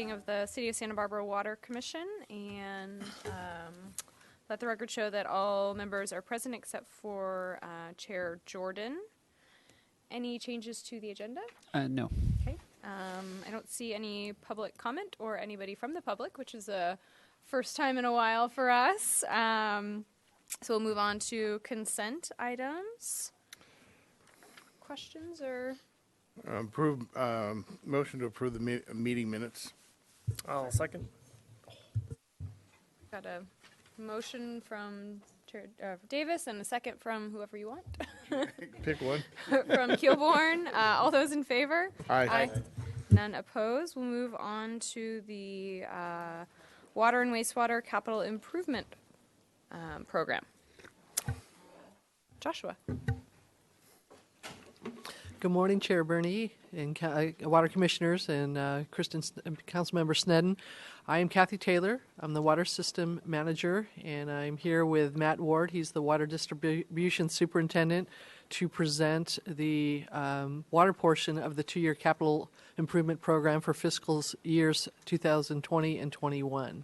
meeting of the City of Santa Barbara Water Commission, and let the record show that all members are present except for Chair Jordan. Any changes to the agenda? No. Okay. I don't see any public comment or anybody from the public, which is a first time in a while for us. So we'll move on to consent items. Questions or? Motion to approve the meeting minutes. I'll second. Got a motion from Chair Davis and a second from whoever you want. Pick one. From Kilborn. All those in favor? Aye. None opposed. We'll move on to the Water and Wastewater Capital Improvement Program. Joshua. Good morning, Chair Bernie and Water Commissioners and Councilmember Snedden. I am Kathy Taylor. I'm the Water System Manager, and I'm here with Matt Ward. He's the Water Distribution Superintendent to present the water portion of the 2-year capital improvement program for fiscal years 2020 and 21.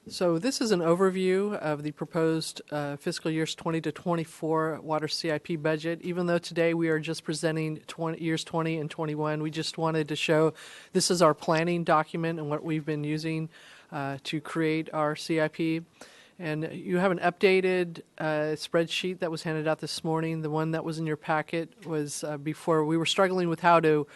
So this is an overview of the proposed fiscal years 20 to 24 water CIP budget. Even though today we are just presenting years 20 and 21, we just wanted to show this is our planning document and what we've been using to create our CIP. And you have an updated spreadsheet that was handed out this morning. The one that was in your packet was before we were struggling with how to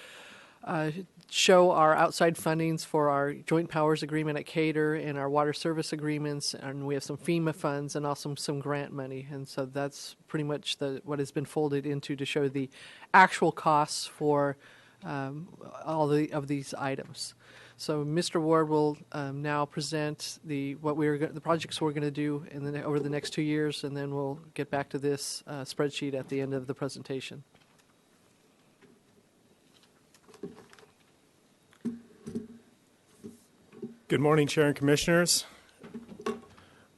show our outside fundings for our joint powers agreement at Cater and our water service agreements, and we have some FEMA funds and also some grant money, and so that's pretty much what has been folded into to show the actual costs for all of these items. So Mr. Ward will now present the projects we're going to do over the next 2 years, and then we'll get back to this spreadsheet at the end of the presentation. Good morning, Chair and Commissioners.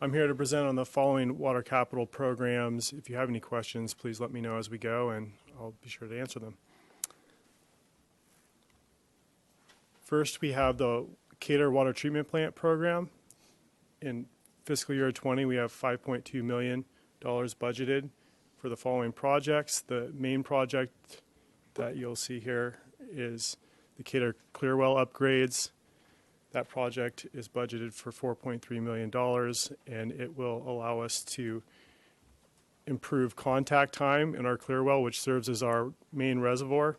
I'm here to present on the following water capital programs. If you have any questions, please let me know as we go, and I'll be sure to answer them. First, we have the Cater Water Treatment Plant Program. In fiscal year 20, we have $5.2 million budgeted for the following projects. The main project that you'll see here is the Cater Clearwell upgrades. That project is budgeted for $4.3 million, and it will allow us to improve contact time in our Clearwell, which serves as our main reservoir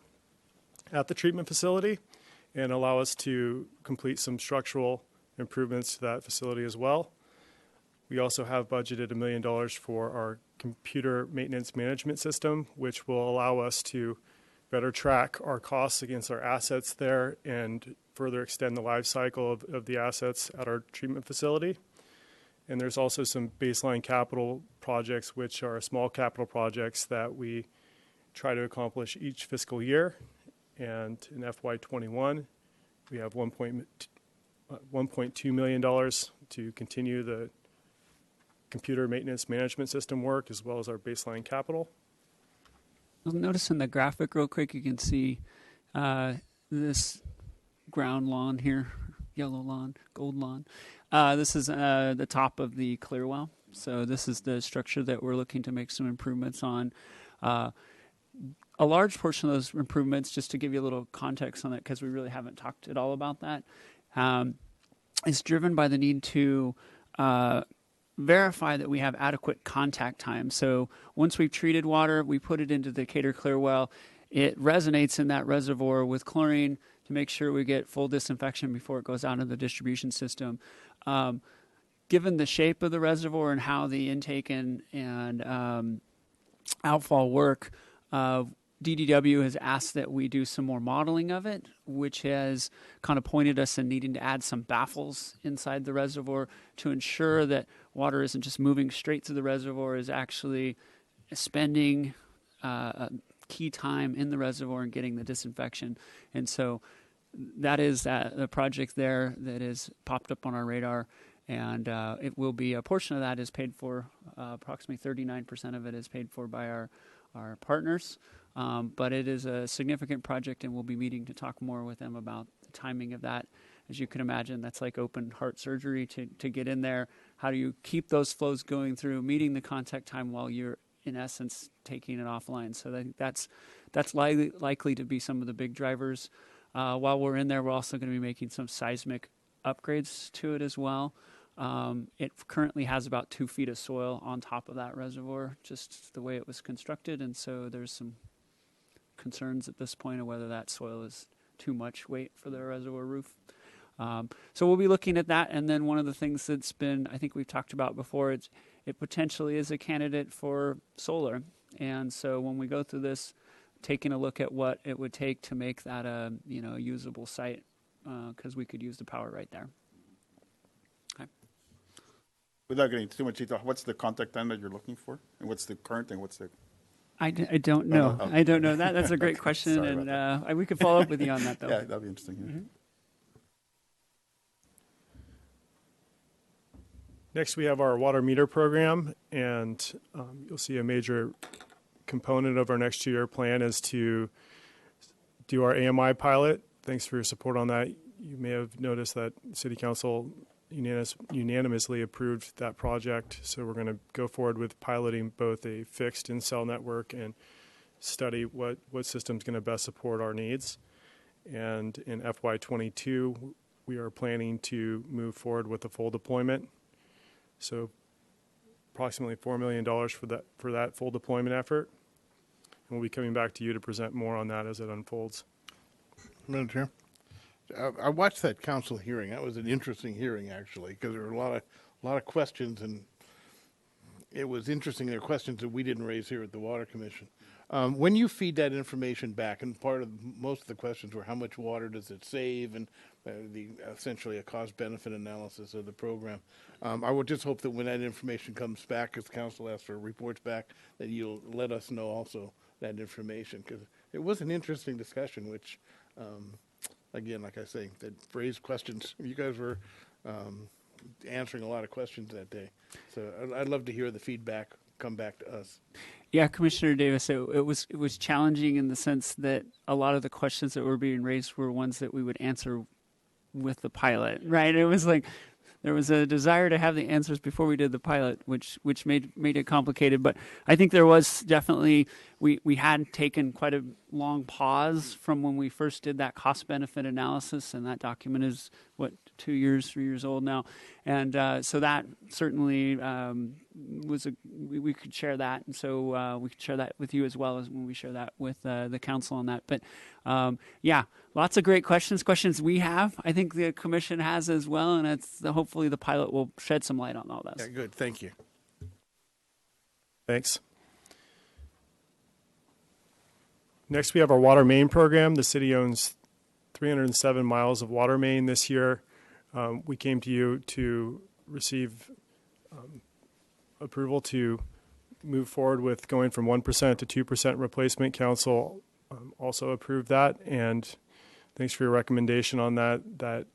at the treatment facility, and allow us to complete some structural improvements to that facility as well. We also have budgeted $1 million for our computer maintenance management system, which will allow us to better track our costs against our assets there and further extend the life cycle of the assets at our treatment facility. And there's also some baseline capital projects, which are small capital projects that we try to accomplish each fiscal year. And in FY21, we have $1.2 million to continue the computer maintenance management system work, as well as our baseline capital. You'll notice in the graphic real quick, you can see this ground lawn here, yellow lawn, gold lawn. This is the top of the Clearwell. So this is the structure that we're looking to make some improvements on. A large portion of those improvements, just to give you a little context on it, because we really haven't talked at all about that, is driven by the need to verify that we have adequate contact time. So once we've treated water, we put it into the Cater Clearwell. It resonates in that reservoir with chlorine to make sure we get full disinfection before it goes out into the distribution system. Given the shape of the reservoir and how the intake and outfall work, DDW has asked that we do some more modeling of it, which has kind of pointed us in needing to add some baffles inside the reservoir to ensure that water isn't just moving straight through the reservoir, is actually spending key time in the reservoir and getting the disinfection. And so that is the project there that is popped up on our radar, and it will be a portion of that is paid for, approximately 39% of it is paid for by our partners. But it is a significant project, and we'll be meeting to talk more with them about the timing of that. As you can imagine, that's like open heart surgery to get in there. How do you keep those flows going through, meeting the contact time while you're, in essence, taking it offline? So I think that's likely to be some of the big drivers. While we're in there, we're also going to be making some seismic upgrades to it as well. It currently has about 2 feet of soil on top of that reservoir, just the way it was constructed, and so there's some concerns at this point of whether that soil is too much weight for the reservoir roof. So we'll be looking at that, and then one of the things that's been, I think we've talked about before, it potentially is a candidate for solar, and so when we go through this, taking a look at what it would take to make that a usable site, because we could use the power right there. Okay. Without getting too much detail, what's the contact time that you're looking for, and what's the current, and what's the? I don't know. Oh, I don't know that. That's a great question, Sorry and about we could follow up with you on that, though. Yeah, that'd be interesting. Yeah. Mm-hmm. Next, we have our water meter program, and you'll see a major component of our next 2-year plan is to do our AMI pilot. Thanks for your support on that. You may have noticed that City Council unanimously approved that project, so we're going to go forward with piloting both a fixed and cell network and study what system's going to best support our needs. And in FY22, we are planning to move forward with a full deployment. So approximately $4 million for that full deployment effort. And we'll be coming back to you to present more on that as it unfolds. Madam Chair, I watched that council hearing. That was an interesting hearing, actually, because there were a lot of questions, and it was interesting. There were questions that we didn't raise here at the Water Commission. When you feed that information back, and most of the questions were how much water does it save, and essentially a cost-benefit analysis of the program. I would just hope that when that information comes back, as council asks for reports back, that you'll let us know also that information, because it was an interesting discussion, which, again, like I say, that raised questions. You guys were answering a lot of questions that day. So I'd love to hear the feedback come back to us. Yeah, Commissioner Davis, it was challenging in the sense that a lot of the questions that were being raised were ones that we would answer with the pilot, right? It was like there was a desire to have the answers before we did the pilot, which made it complicated. But I think there was definitely, we had taken quite a long pause from when we first did that cost benefit analysis, and that document is 3 years old now, and so that certainly was we could share that, and so we could share that with you as well as when we share that with the council on that. But yeah, lots of great questions we have. I think the commission has as well, and hopefully the pilot will shed some light on all this. Yeah, good. Thank you. Thanks. Next, we have our water main program. The city owns 307 miles of water main this year. We came to you to receive approval to move forward with going from 1% to 2% replacement. Council also approved that, and thanks for your recommendation on that. That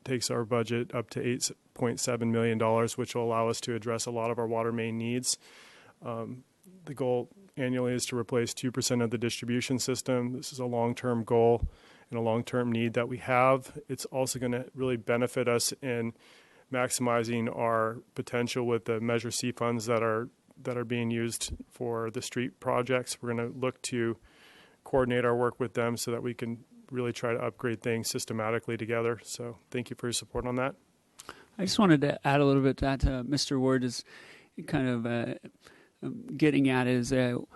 takes our budget up to $8.7 million, which will allow us to address a lot of our water main needs. The goal annually is to replace 2% of the distribution system. This is a long-term goal and a long-term need that we have. It's also going to really benefit us in maximizing our potential with the Measure C funds that are being used for the street projects. We're going to look to coordinate our work with them so that we can really try to upgrade things systematically together. So thank you for your support on that. I just wanted to add a little bit to that. Mr. Ward is kind of getting at is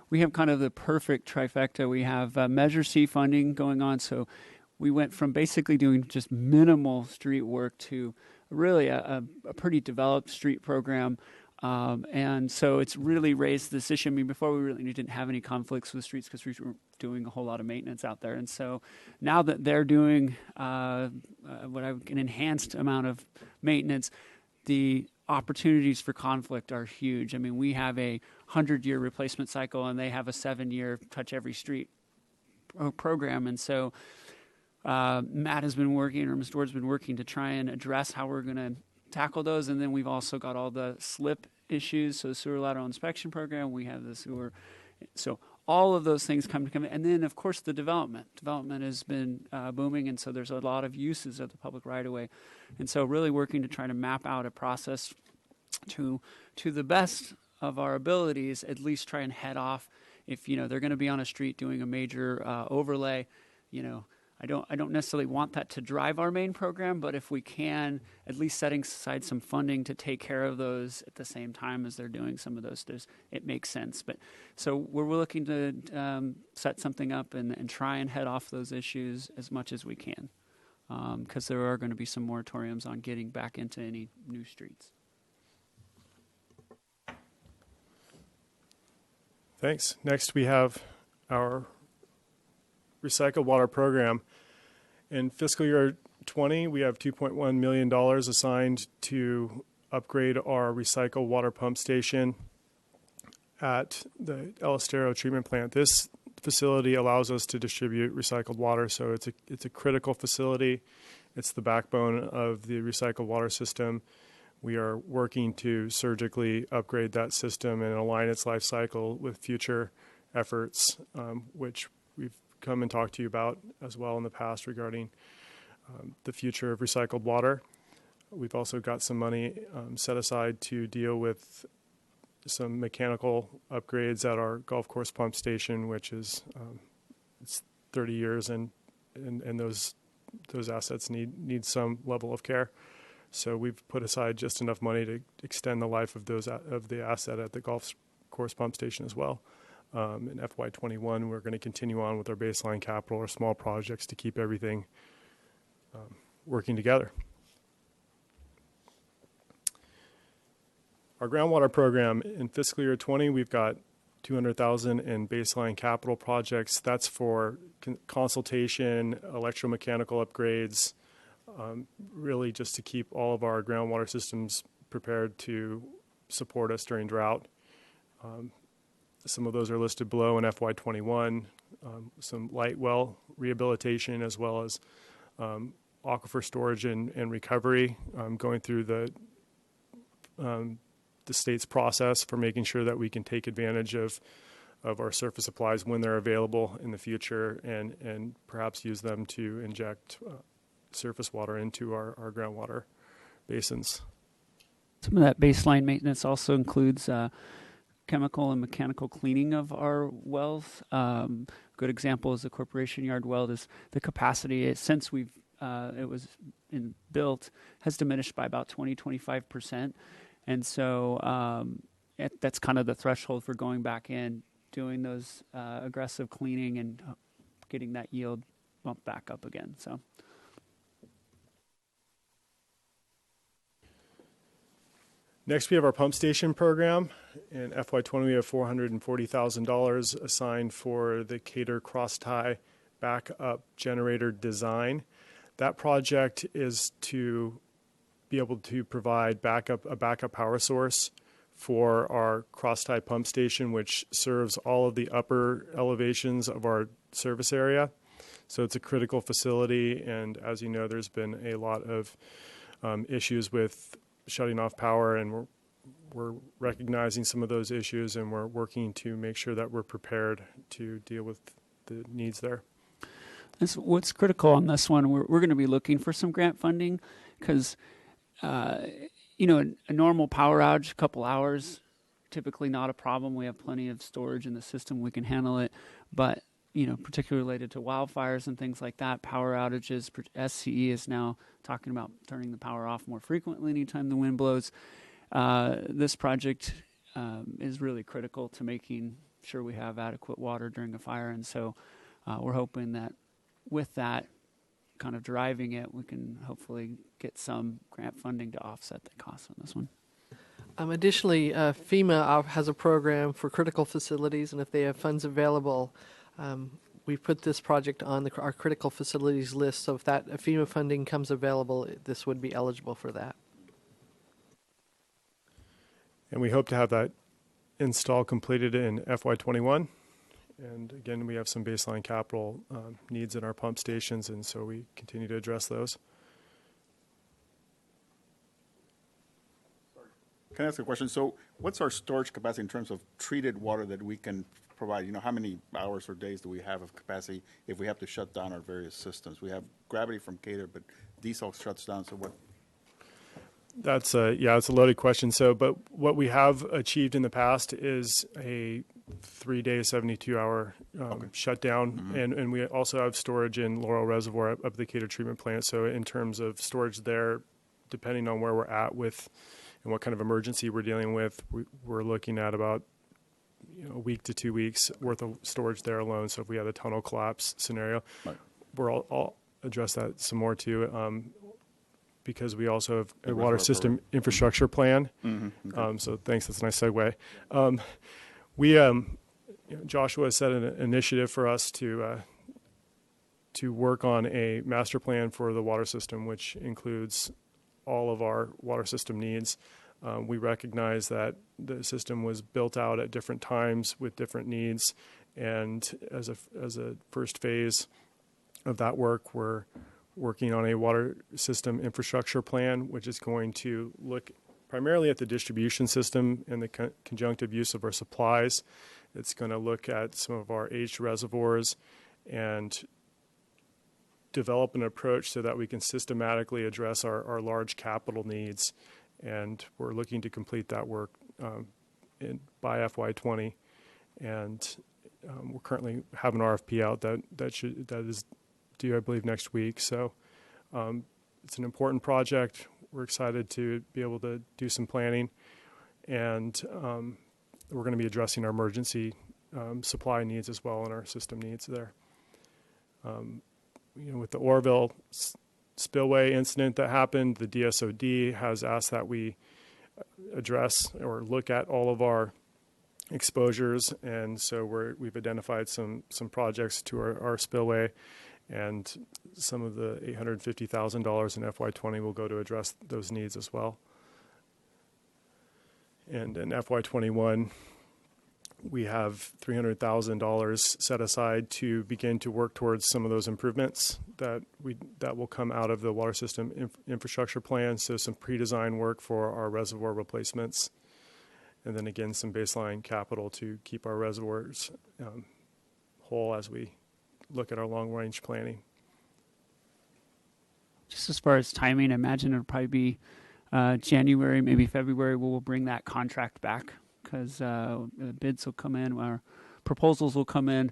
we have kind of the perfect trifecta. We have Measure C funding going on, so we went from basically doing just minimal street work to really a pretty developed street program. And so it's really raised this issue. I mean, before we really didn't have any conflicts with streets because we were doing a whole lot of maintenance out there. And so now that they're doing an enhanced amount of maintenance, the opportunities for conflict are huge. I mean, we have a 100-year replacement cycle, and they have a 7-year touch every street program. And so Matt has been working, or Mr. Ward's been working to try and address how we're going to tackle those. And then we've also got all the slip issues. So the sewer lateral inspection program, we have the sewer. So all of those things come together. And then, of course, the development. Development has been booming, and so there's a lot of uses of the public right-of-way. And so really working to try to map out a process to the best of our abilities, at least try and head off if, they're going to be on a street doing a major overlay, I don't necessarily want that to drive our main program, but if we can, at least setting aside some funding to take care of those at the same time as they're doing some of those, it makes sense. But so we're looking to set something up and try and head off those issues as much as we can, because there are going to be some moratoriums on getting back into any new streets. Thanks. Next, we have our recycled water program. In fiscal year 20, we have $2.1 million assigned to upgrade our recycled water pump station at the El Estero treatment plant. This facility allows us to distribute recycled water, so it's a critical facility. It's the backbone of the recycled water system. We are working to surgically upgrade that system and align its life cycle with future efforts, which we've come and talked to you about as well in the past regarding the future of recycled water. We've also got some money set aside to deal with some mechanical upgrades at our golf course pump station, which is it's 30 years and those assets need some level of care. So we've put aside just enough money to extend the life of the asset at the golf course pump station as well. In FY21, we're going to continue on with our baseline capital or small projects to keep everything working together. Our groundwater program in fiscal year 20, we've got $200,000 in baseline capital projects. That's for consultation, electromechanical upgrades, really just to keep all of our groundwater systems prepared to support us during drought. Some of those are listed below in FY21, some light well rehabilitation as well as aquifer storage and recovery, going through the state's process for making sure that we can take advantage of our surface supplies when they're available in the future and perhaps use them to inject surface water into our groundwater basins. Some of that baseline maintenance also includes chemical and mechanical cleaning of our wells. Good example is the Corporation Yard well. Is the capacity since it was built has diminished by about 20-25%, and so that's kind of the threshold for going back in, doing those aggressive cleaning and getting that yield bumped back up again. So. Next, we have our pump station program. In FY20, we have $440,000 assigned for the Cater cross-tie backup generator design. That project is to be able to provide a backup power source for our cross-tie pump station, which serves all of the upper elevations of our service area. So it's a critical facility, and as you know, there's been a lot of issues with shutting off power, and we're recognizing some of those issues, and we're working to make sure that we're prepared to deal with the needs there. What's critical on this one, we're going to be looking for some grant funding because, a normal power outage, a couple hours, typically not a problem. We have plenty of storage in the system. We can handle it. But, particularly related to wildfires and things like that, power outages, SCE is now talking about turning the power off more frequently anytime the wind blows. This project is really critical to making sure we have adequate water during a fire. And so we're hoping that with that kind of driving it, we can hopefully get some grant funding to offset the cost on this one. Additionally, FEMA has a program for critical facilities, and if they have funds available, we put this project on our critical facilities list. So if that FEMA funding comes available, this would be eligible for that. And we hope to have that install completed in FY21. And again, we have some baseline capital needs in our pump stations, and so we continue to address those. Can I ask a question? So what's our storage capacity in terms of treated water that we can provide, how many hours or days do we have of capacity if we have to shut down our various systems? We have gravity from Cater, but diesel shuts down, so what? That's it's a loaded question. So, but what we have achieved in the past is a 3-day, 72-hour shutdown, and we also have storage in Laurel Reservoir up the Cater treatment plant. So, in terms of storage there, depending on where we're at with and what kind of emergency we're dealing with, we're looking at about a week to 2 weeks worth of storage there alone. So, if we had a tunnel collapse scenario, Right. I'll address that some more too. Because we also have a reservoir water system infrastructure plan. Okay. So thanks, that's a nice segue. Joshua set an initiative for us to work on a master plan for the water system, which includes all of our water system needs. We recognize that the system was built out at different times with different needs, and as a first phase of that work, we're working on a water system infrastructure plan, which is going to look primarily at the distribution system and the conjunctive use of our supplies. It's going to look at some of our aged reservoirs and develop an approach so that we can systematically address our large capital needs. And we're looking to complete that work by FY20. And we're currently have an RFP out that is due, I believe, next week. So it's an important project. We're excited to be able to do some planning, and we're going to be addressing our emergency supply needs as well and our system needs there. With the Oroville spillway incident that happened, the DSOD has asked that we address or look at all of our exposures, and so we've identified some projects to our spillway, and some of the $850,000 in FY20 will go to address those needs as well. And in FY21, we have $300,000 set aside to begin to work towards some of those improvements that will come out of the water system infrastructure plan. So some pre-design work for our reservoir replacements, and then again some baseline capital to keep our reservoirs whole as we look at our long-range planning. Just as far as timing, I imagine it'll probably be January, maybe February. We'll bring that contract back because bids will come in, our proposals will come in.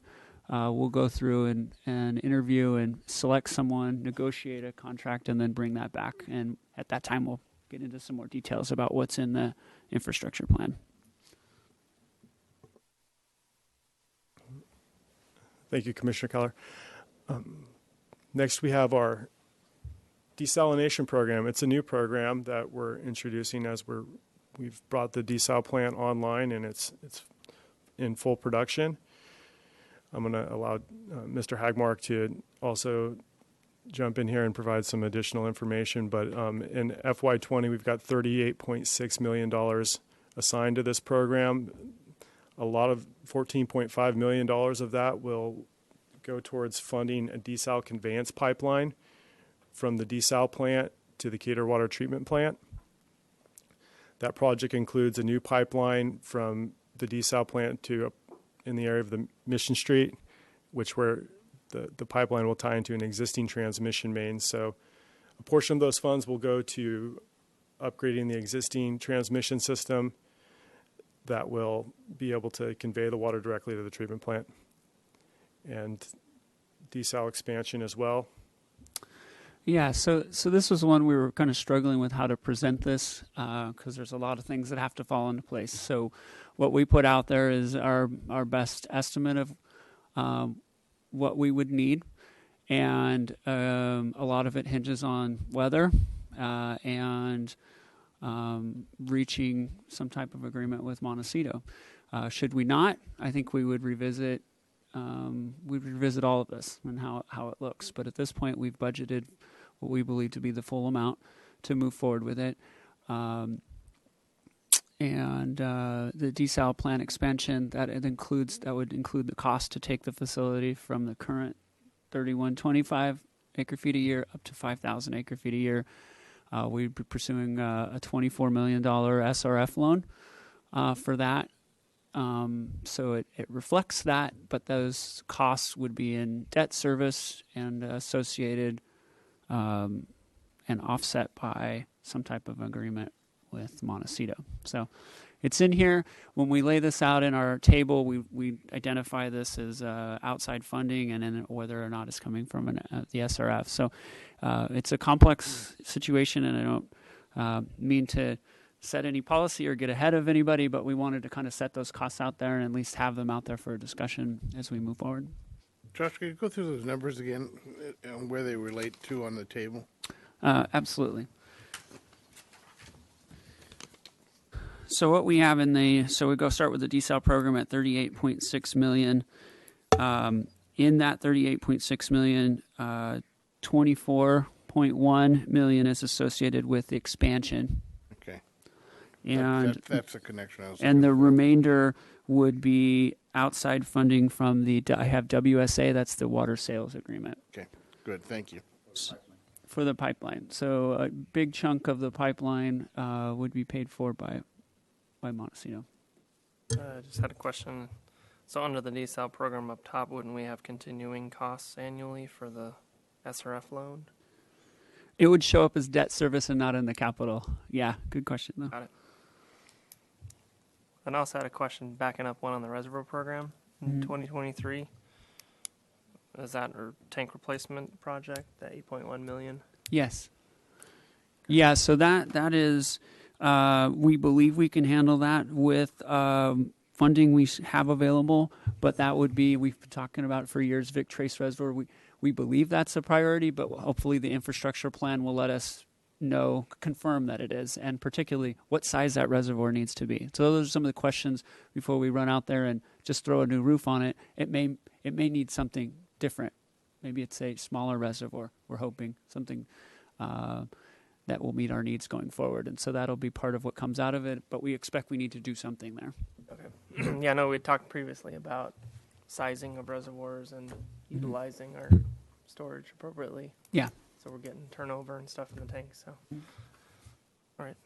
We'll go through and interview and select someone, negotiate a contract, and then bring that back. And at that time, we'll get into some more details about what's in the infrastructure plan. Thank you, Commissioner Keller. Next, we have our desalination program. It's a new program that we're introducing as we've brought the desal plant online, and it's in full production. I'm going to allow Mr. Hagmark to also jump in here and provide some additional information. But in FY20, we've got $38.6 million assigned to this program. A lot of $14.5 million of that will go towards funding a desal conveyance pipeline from the desal plant to the Cater water treatment plant. That project includes a new pipeline from the desal plant to in the area of the Mission Street, where the pipeline will tie into an existing transmission main. So a portion of those funds will go to upgrading the existing transmission system that will be able to convey the water directly to the treatment plant, and desal expansion as well. Yeah, so this was one we were kind of struggling with how to present this because there's a lot of things that have to fall into place. So what we put out there is our best estimate of what we would need, and a lot of it hinges on weather and reaching some type of agreement with Montecito. Should we not, I think we would revisit all of this and how it looks. But at this point, we've budgeted what we believe to be the full amount to move forward with it. And the desal plant expansion, that would include the cost to take the facility from the current 3,125 acre-feet a year up to 5,000 acre-feet a year. We'd be pursuing a $24 million SRF loan for that. So it reflects that, but those costs would be in debt service and associated and offset by some type of agreement with Montecito. So it's in here. When we lay this out in our table, we identify this as outside funding and then whether or not it's coming from the SRF. So it's a complex situation, and I don't mean to set any policy or get ahead of anybody, but we wanted to kind of set those costs out there and at least have them out there for a discussion as we move forward. Josh, could you go through those numbers again and where they relate to on the table? Absolutely. So what we have so we go start with the desal program at 38.6 million. In that 38.6 million, 24.1 million is associated with the expansion. Okay. And That's the connection I was and the remainder would be outside funding from I have WSA, that's the water sales agreement Okay, good, thank you. for the pipeline. So a big chunk of the pipeline would be paid for by Montecito. I just had a question. So under the desal program up top, wouldn't we have continuing costs annually for the SRF loan? It would show up as debt service and not in the capital. Yeah, good question though. Got it. And I also had a question backing up one on the reservoir program in 2023. Is that a tank replacement project, that 8.1 million? Yes. Yeah, so that is, we believe we can handle that with funding we have available, but that would be, we've been talking about it for years, Vic Trace Reservoir. We believe that's a priority, but hopefully the infrastructure plan will let us confirm that it is, and particularly what size that reservoir needs to be. So those are some of the questions before we run out there and just throw a new roof on it. It may need something different. Maybe it's a smaller reservoir. We're hoping something that will meet our needs going forward, and so that'll be part of what comes out of it. But we expect we need to do something there. Okay. Yeah, I know we talked previously about sizing of reservoirs and utilizing our storage appropriately. Yeah. So we're getting turnover and stuff in the tank. So, all right.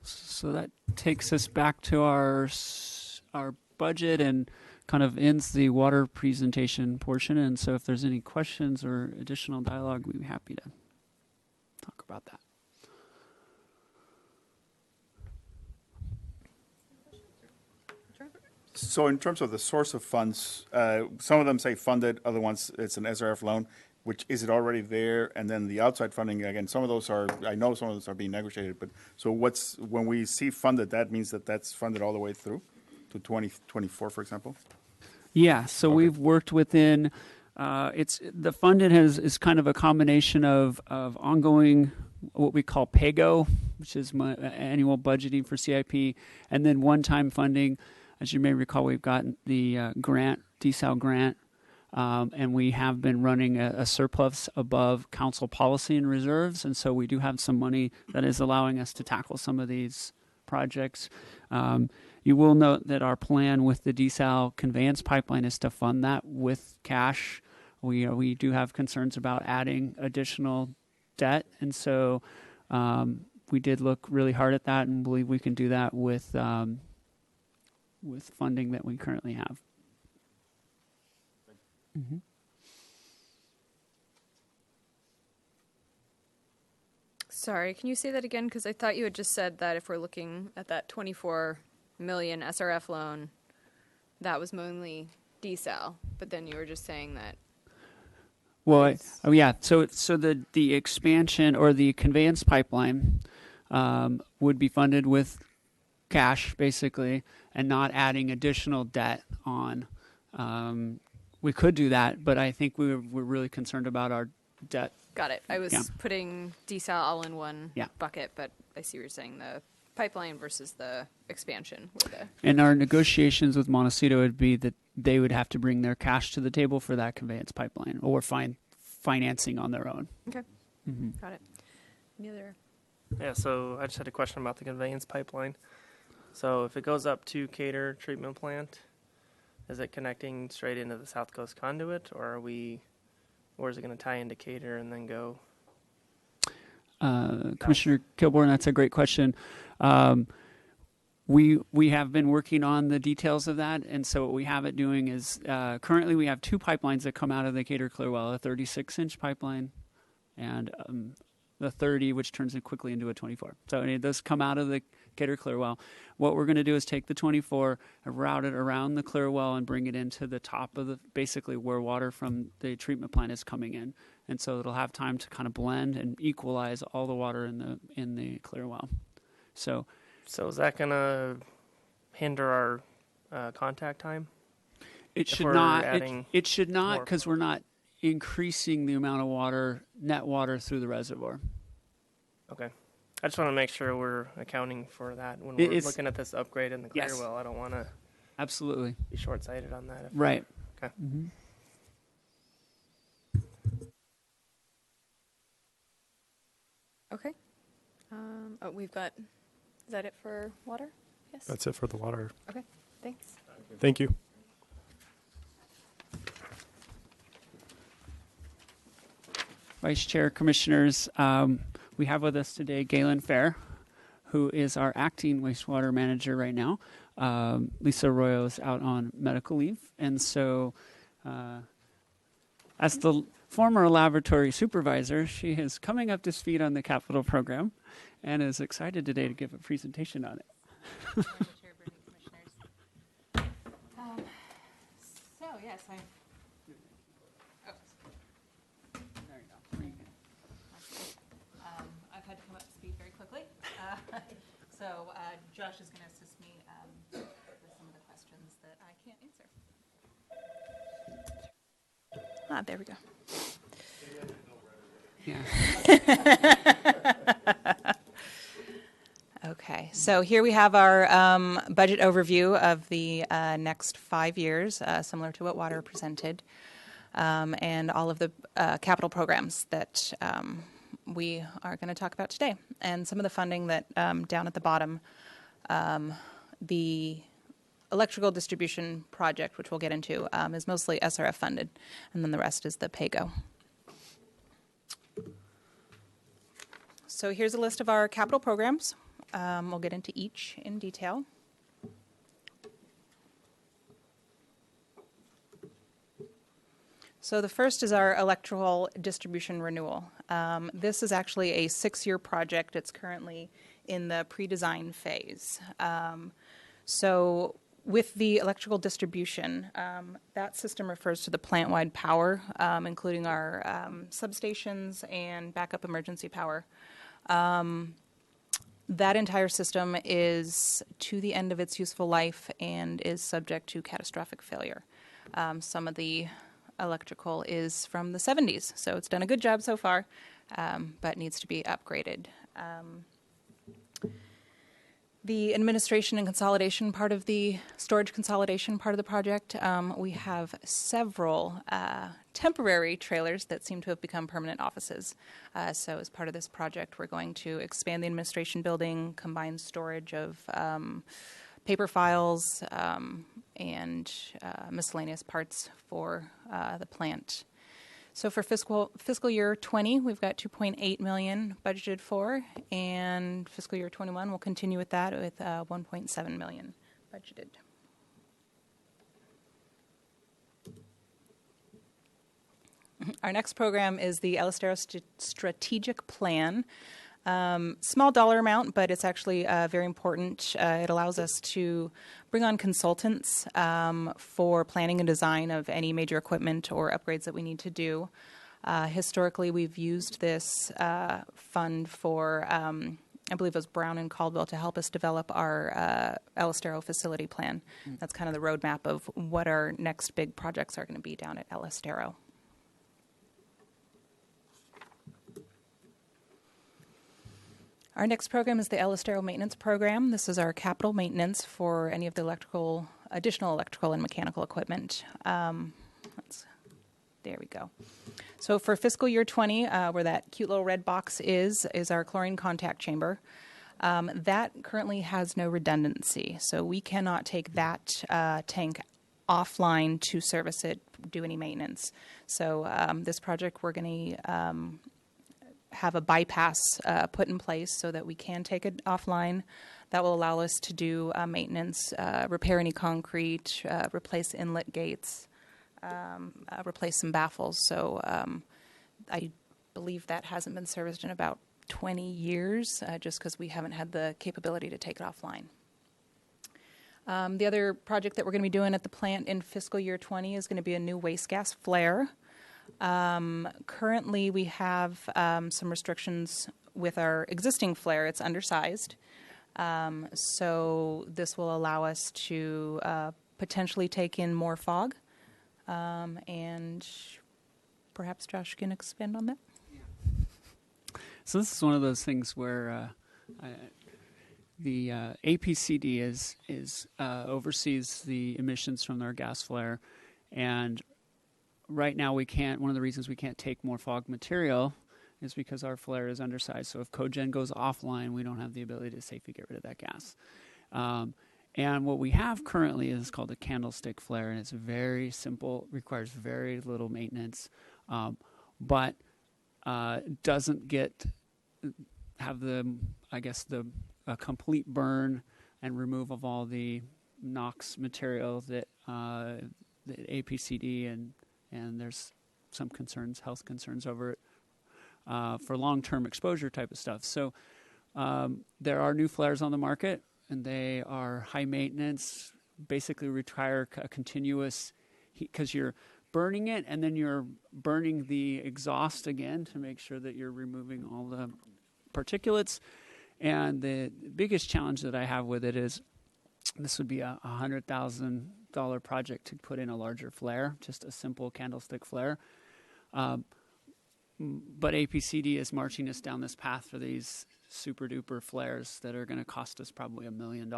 So that takes us back to our budget and kind of ends the water presentation portion. And so if there's any questions or additional dialogue, we'd be happy to talk about that. So in terms of the source of funds, some of them say funded, other ones it's an SRF loan. Which is it already there? And then the outside funding, again, some of those I know some of those are being negotiated, but so when we see funded, that means that's funded all the way through to 2024, for example? Yeah, so we've worked within, the funded is kind of a combination of ongoing, what we call PAYGO, which is my annual budgeting for CIP, and then one-time funding. As you may recall, we've gotten the DSAL grant, and we have been running a surplus above council policy and reserves, and so we do have some money that is allowing us to tackle some of these projects. You will note that our plan with the DSAL conveyance pipeline is to fund that with cash. We do have concerns about adding additional debt, and so we did look really hard at that and believe we can do that with funding that we currently have. Mm-hmm. Sorry, can you say that again? Because I thought you had just said that if we're looking at that 24 million SRF loan, that was mainly desal, but then you were just saying that. Well, yeah. So the expansion or the conveyance pipeline would be funded with cash, basically, and not adding additional debt on. We could do that, but I think we're really concerned about our debt. Got it. I was putting desal all in one bucket, but I see what you're saying, the pipeline versus the expansion. And our negotiations with Montecito would be that they would have to bring their cash to the table for that conveyance pipeline or find financing on their own. Okay. Mm-hmm. Got it. Any other? Yeah, so I just had a question about the conveyance pipeline. So if it goes up to Cater treatment plant, is it connecting straight into the South Coast conduit, or is it going to tie into Cater and then go? Commissioner Kilborn, that's a great question. we have been working on the details of that, and so what we have it doing is currently we have 2 pipelines that come out of the Cater Clear well, a 36-inch pipeline and the 30, which turns it quickly into a 24. So it does come out of the Cater Clear well. What we're going to do is take the 24 and route it around the clear well and bring it into the top of the, basically where water from the treatment plant is coming in. And so it'll have time to kind of blend and equalize all the water in the clear well. So So is that going to hinder our contact time? it If should we're not. adding It should not, more because we're not increasing the amount of water, net water through the reservoir. Okay. I just want to make sure we're accounting for that when It- we're it's- looking at this upgrade in the clear Yes. well. I don't want to Absolutely. be short-sighted on that. Right. Okay. Mhm. Okay. We've got, is that it for water? Yes? That's it for the water. Okay, thanks. Thank you. Vice Chair, Commissioners, we have with us today Galen Fair, who is our acting wastewater manager right now. Lisa Arroyo is out on medical leave, and so as the former laboratory supervisor, she is coming up to speed on the capital program and is excited today to give a presentation on it. Chair Bruni, Commissioners. So, yes, I've had to come up to speed very quickly. So Josh is going to assist me with some of the questions that I can't answer. There we go. Yeah. Okay, so here we have our budget overview of the next 5 years, similar to what Water presented, and all of the capital programs that we are going to talk about today. And some of the funding that down at the bottom, the electrical distribution project, which we'll get into, is mostly SRF funded, and then the rest is the PAYGO. So here's a list of our capital programs. We'll get into each in detail. So the first is our electrical distribution renewal. This is actually a 6-year project. It's currently in the pre-design phase. So with the electrical distribution, that system refers to the plant-wide power, including our substations and backup emergency power. That entire system is to the end of its useful life and is subject to catastrophic failure. Some of the electrical is from the 70s, so it's done a good job so far, but needs to be upgraded. The administration and consolidation part of the storage consolidation part of the project, we have several temporary trailers that seem to have become permanent offices. So as part of this project, we're going to expand the administration building, combine storage of paper files and miscellaneous parts for the plant. So for fiscal year 20, we've got $2.8 million budgeted for, and fiscal year 21, we'll continue with that with $1.7 million budgeted. Our next program is the El Estero Strategic Plan. Small dollar amount, but it's actually very important. It allows us to bring on consultants for planning and design of any major equipment or upgrades that we need to do. Historically, we've used this fund for, I believe it was Brown and Caldwell, to help us develop our El Estero facility plan. That's kind of the roadmap of what our next big projects are going to be down at El Estero. Our next program is the El Estero Maintenance Program. This is our capital maintenance for any of the additional electrical and mechanical equipment. There we go. So for fiscal year 20, where that cute little red box is our chlorine contact chamber. That currently has no redundancy, so we cannot take that tank offline to service it, do any maintenance. So this project, we're going to have a bypass put in place so that we can take it offline. That will allow us to do maintenance, repair any concrete, replace inlet gates, replace some baffles. So I believe that hasn't been serviced in about 20 years, just because we haven't had the capability to take it offline. The other project that we're going to be doing at the plant in fiscal year 20 is going to be a new waste gas flare. Currently, we have some restrictions with our existing flare. It's undersized. So this will allow us to potentially take in more fog. And perhaps Josh can expand on that. So this is one of those things where the APCD oversees the emissions from our gas flare, and right now we can't. One of the reasons we can't take more fog material is because our flare is undersized. So if cogen goes offline, we don't have the ability to safely get rid of that gas. And what we have currently is called a candlestick flare, and it's very simple, requires very little maintenance, but doesn't have a complete burn and remove of all the NOx material that the APCD and there's some health concerns over it for long-term exposure type of stuff. So there are new flares on the market, and they are high maintenance, basically require a continuous heat, because you're burning it and then you're burning the exhaust again to make sure that you're removing all the particulates. And the biggest challenge that I have with it is this would be a $100,000 project to put in a larger flare, just a simple candlestick flare. But APCD is marching us down this path for these super duper flares that are going to cost us probably $1 million.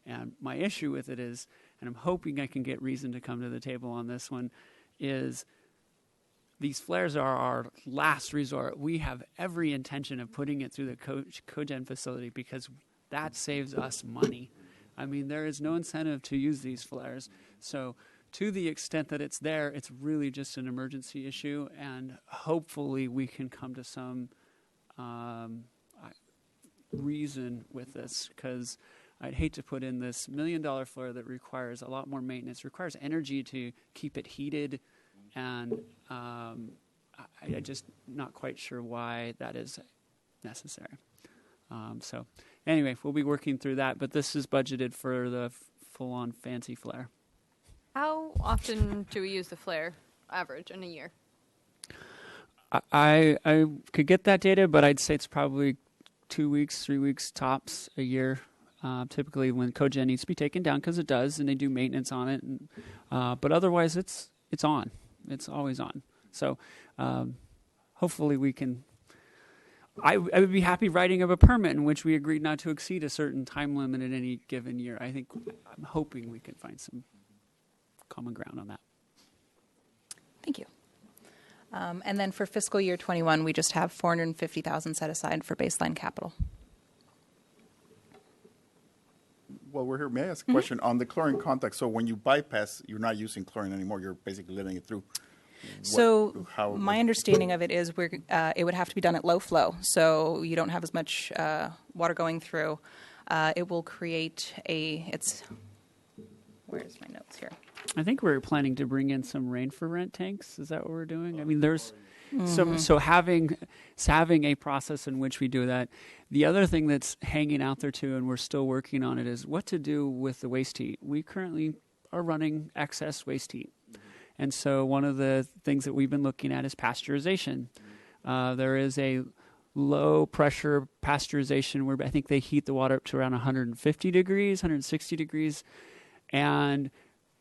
And my issue with it is, and I'm hoping I can get Reason to come to the table on this one, is these flares are our last resort. We have every intention of putting it through the cogen facility because that saves us money. I mean, there is no incentive to use these flares. So to the extent that it's there, it's really just an emergency issue, and hopefully we can come to some reason with this, because I'd hate to put in this $1 million flare that requires a lot more maintenance, requires energy to keep it heated, and I'm just not quite sure why that is necessary. So anyway, we'll be working through that, but this is budgeted for the full-on fancy flare. How often do we use the flare average in a year? I could get that data, but I'd say it's probably 2 weeks, 3 weeks tops a year. Typically when cogen needs to be taken down, because it does, and they do maintenance on it. And, but otherwise, it's on. It's always on. So hopefully we can. I would be happy writing up a permit in which we agreed not to exceed a certain time limit in any given year. I'm hoping we can find some common ground on that. Thank you. And then for fiscal year 21, we just have $450,000 set aside for baseline capital. Well, we're here. May I ask a question on the chlorine contact? So when you bypass, you're not using chlorine anymore. You're basically letting it through. My understanding of it is it would have to be done at low flow, so you don't have as much water going through. It will create where's my notes here? I think we're planning to bring in some rain for rent tanks. Is that what we're doing? I mean, there's so having a process in which we do that. The other thing that's hanging out there too, and we're still working on it, is what to do with the waste heat. We currently are running excess waste heat. And so one of the things that we've been looking at is pasteurization. There is a low pressure pasteurization where I think they heat the water up to around 150 degrees, 160 degrees. And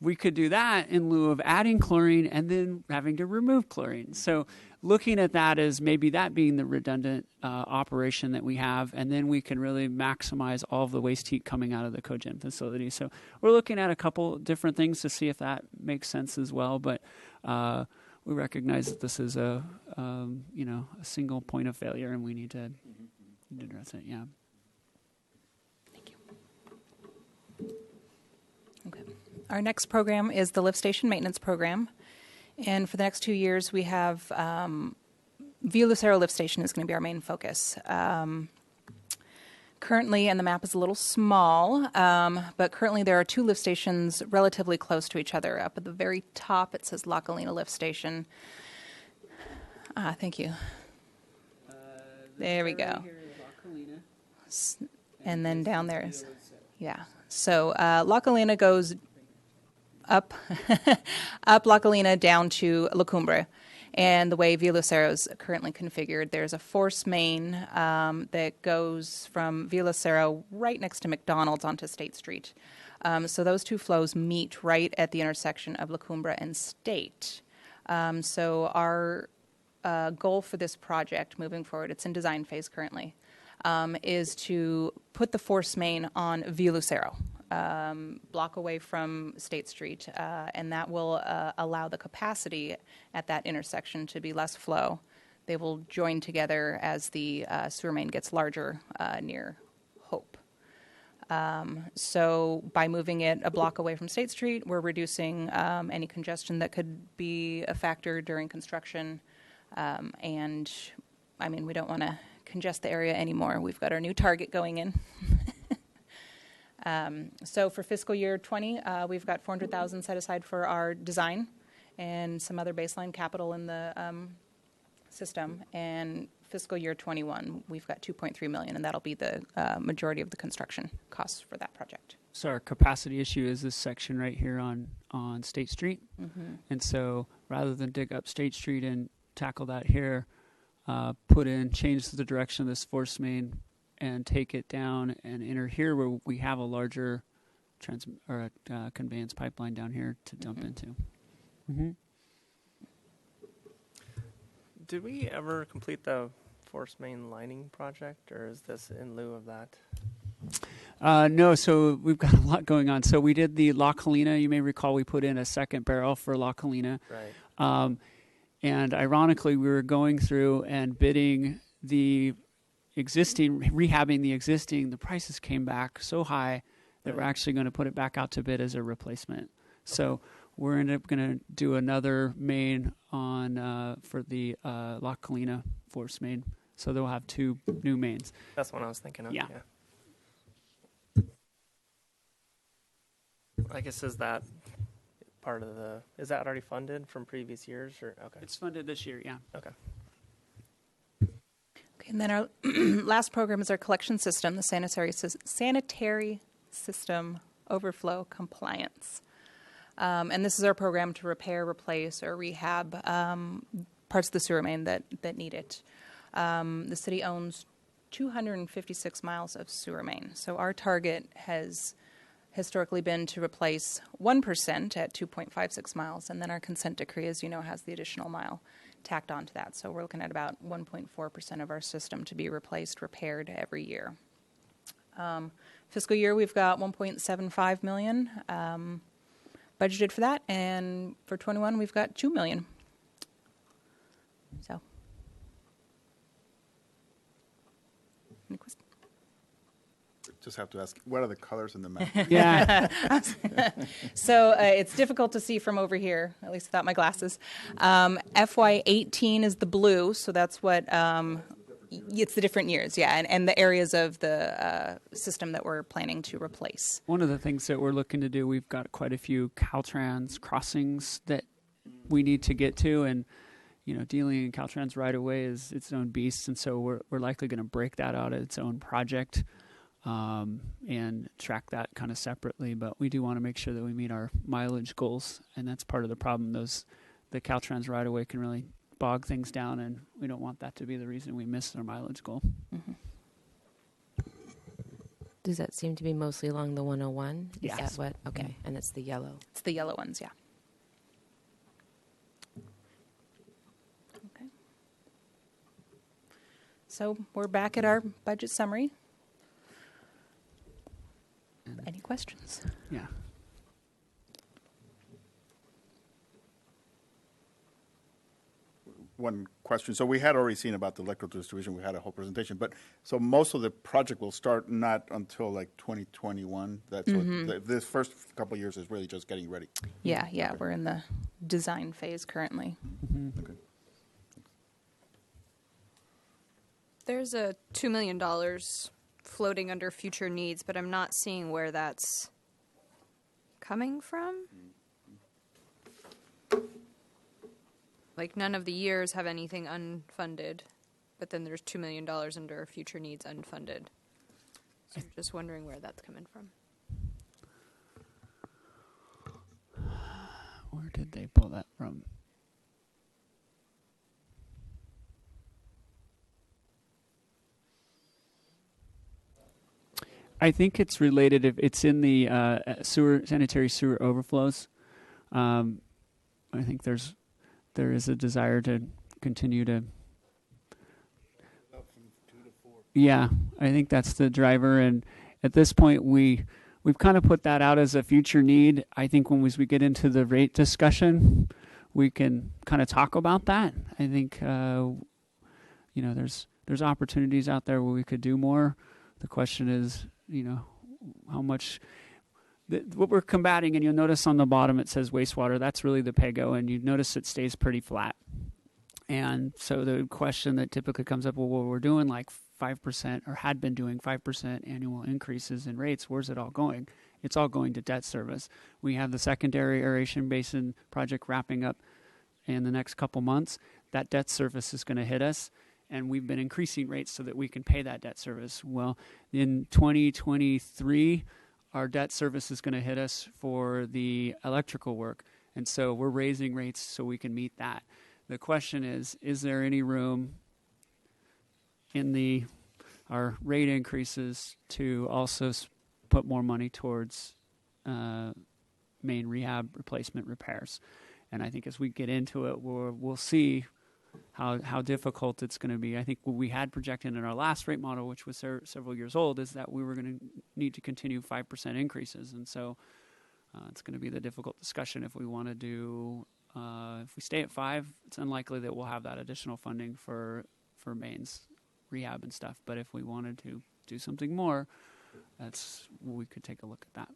we could do that in lieu of adding chlorine and then having to remove chlorine. So looking at that as maybe that being the redundant operation that we have, and then we can really maximize all of the waste heat coming out of the cogen facility. So we're looking at a couple different things to see if that makes sense as well. But we recognize that this is a single point of failure, and we need to address it. Yeah. Thank you. Okay. Our next program is the lift station maintenance program. And for the next 2 years, we have Villa Lucero lift station is going to be our main focus. currently, and the map is a little small, but currently there are 2 lift stations relatively close to each other. Up at the very top, it says La Colina Lift Station. Thank you. There we go. And then down there is, yeah. So La Colina goes up, up La Colina down to La Cumbre. And the way Villa Lucero is currently configured, there's a force main that goes from Villa Lucero right next to McDonald's onto State Street. So those 2 flows meet right at the intersection of La Cumbre and State. So our goal for this project moving forward, it's in design phase currently, is to put the force main on Villa Lucero, block away from State Street, and that will allow the capacity at that intersection to be less flow. They will join together as the sewer main gets larger near Hope. So by moving it a block away from State Street, we're reducing any congestion that could be a factor during construction. And, I mean, we don't want to congest the area anymore. We've got our new target going in. So for fiscal year 20, we've got $400,000 set aside for our design and some other baseline capital in the system. And fiscal year 21, we've got $2.3 million, and that'll be the majority of the construction costs for that project. So our capacity issue is this section right here on State Street. And so rather than dig up State Street and tackle that here, change the direction of this force main and take it down and enter here where we have a larger conveyance pipeline down here to dump into. Did we ever complete the force main lining project, or is this in lieu of that? No, so we've got a lot going on. So we did the La Colina. You may recall we put in a second barrel for La Colina. Right. And ironically, we were going through and bidding the rehabbing the existing. The prices came back so high that we're actually going to put it back out to bid as a replacement. So we're going to do another main on for the La Colina force main. So they'll have 2 new mains. That's what I was thinking of. Yeah. I guess is that already funded from previous years, or okay? It's funded this year, yeah. Okay. Okay, and then our last program is our collection system, the sanitary system overflow compliance. And this is our program to repair, replace, or rehab parts of the sewer main that need it. The city owns 256 miles of sewer main. So our target has historically been to replace 1% at 2.56 miles, and then our consent decree, as you know, has the additional mile tacked onto that. So we're looking at about 1.4% of our system to be replaced, repaired every year. Fiscal year, we've got $1.75 million budgeted for that, and for 21, we've got $2 million. So, any questions? Just have to ask, what are the colors in the map? Yeah. So it's difficult to see from over here, at least without my glasses. FY18 is the blue, so that's what it's the different years, yeah, and the areas of the system that we're planning to replace. One of the things that we're looking to do, we've got quite a few Caltrans crossings that we need to get to, and dealing in Caltrans right away is its own beast, and so we're likely going to break that out as its own project. And track that kind of separately, but we do want to make sure that we meet our mileage goals, and that's part of the problem. The Caltrans right away can really bog things down, and we don't want that to be the reason we miss our mileage goal. Mm-hmm. Does that seem to be mostly along the 101? Is Yes. that what? Okay, and it's the yellow. It's the yellow ones, yeah. Okay. So we're back at our budget summary. Any questions? Yeah. One question. So we had already seen about the electrical distribution. We had a whole presentation, but so most of the project will start not until like 2021. That's what this first couple of years is really just getting ready. Yeah, we're in the design phase currently. Okay. There's a $2 million floating under future needs, but I'm not seeing where that's coming from. Like, none of the years have anything unfunded, but then there's $2 million under future needs unfunded. So I'm just wondering where that's coming from. Where did they pull that from? I think it's related. If it's in the sanitary sewer overflows, I think there is a desire to continue to. Yeah, I think that's the driver, and at this point we've kind of put that out as a future need. I think when we get into the rate discussion, we can kind of talk about that. I think there's opportunities out there where we could do more. The question is, how much. What we're combating, and you'll notice on the bottom it says wastewater. That's really the PEGO, and you notice it stays pretty flat. And so the question that typically comes up, well, we're doing like 5% or had been doing 5% annual increases in rates. Where's it all going? It's all going to debt service. We have the secondary aeration basin project wrapping up in the next couple months. That debt service is going to hit us, and we've been increasing rates so that we can pay that debt service. Well, in 2023, our debt service is going to hit us for the electrical work, and so we're raising rates so we can meet that. The question is there any room in our rate increases to also put more money towards main rehab replacement repairs? And I think as we get into it, we'll see how difficult it's going to be. I think what we had projected in our last rate model, which was several years old, is that we were going to need to continue 5% increases. And so it's going to be the difficult discussion if we want to do, if we stay at 5, it's unlikely that we'll have that additional funding for mains rehab and stuff. But if we wanted to do something more, we could take a look at that.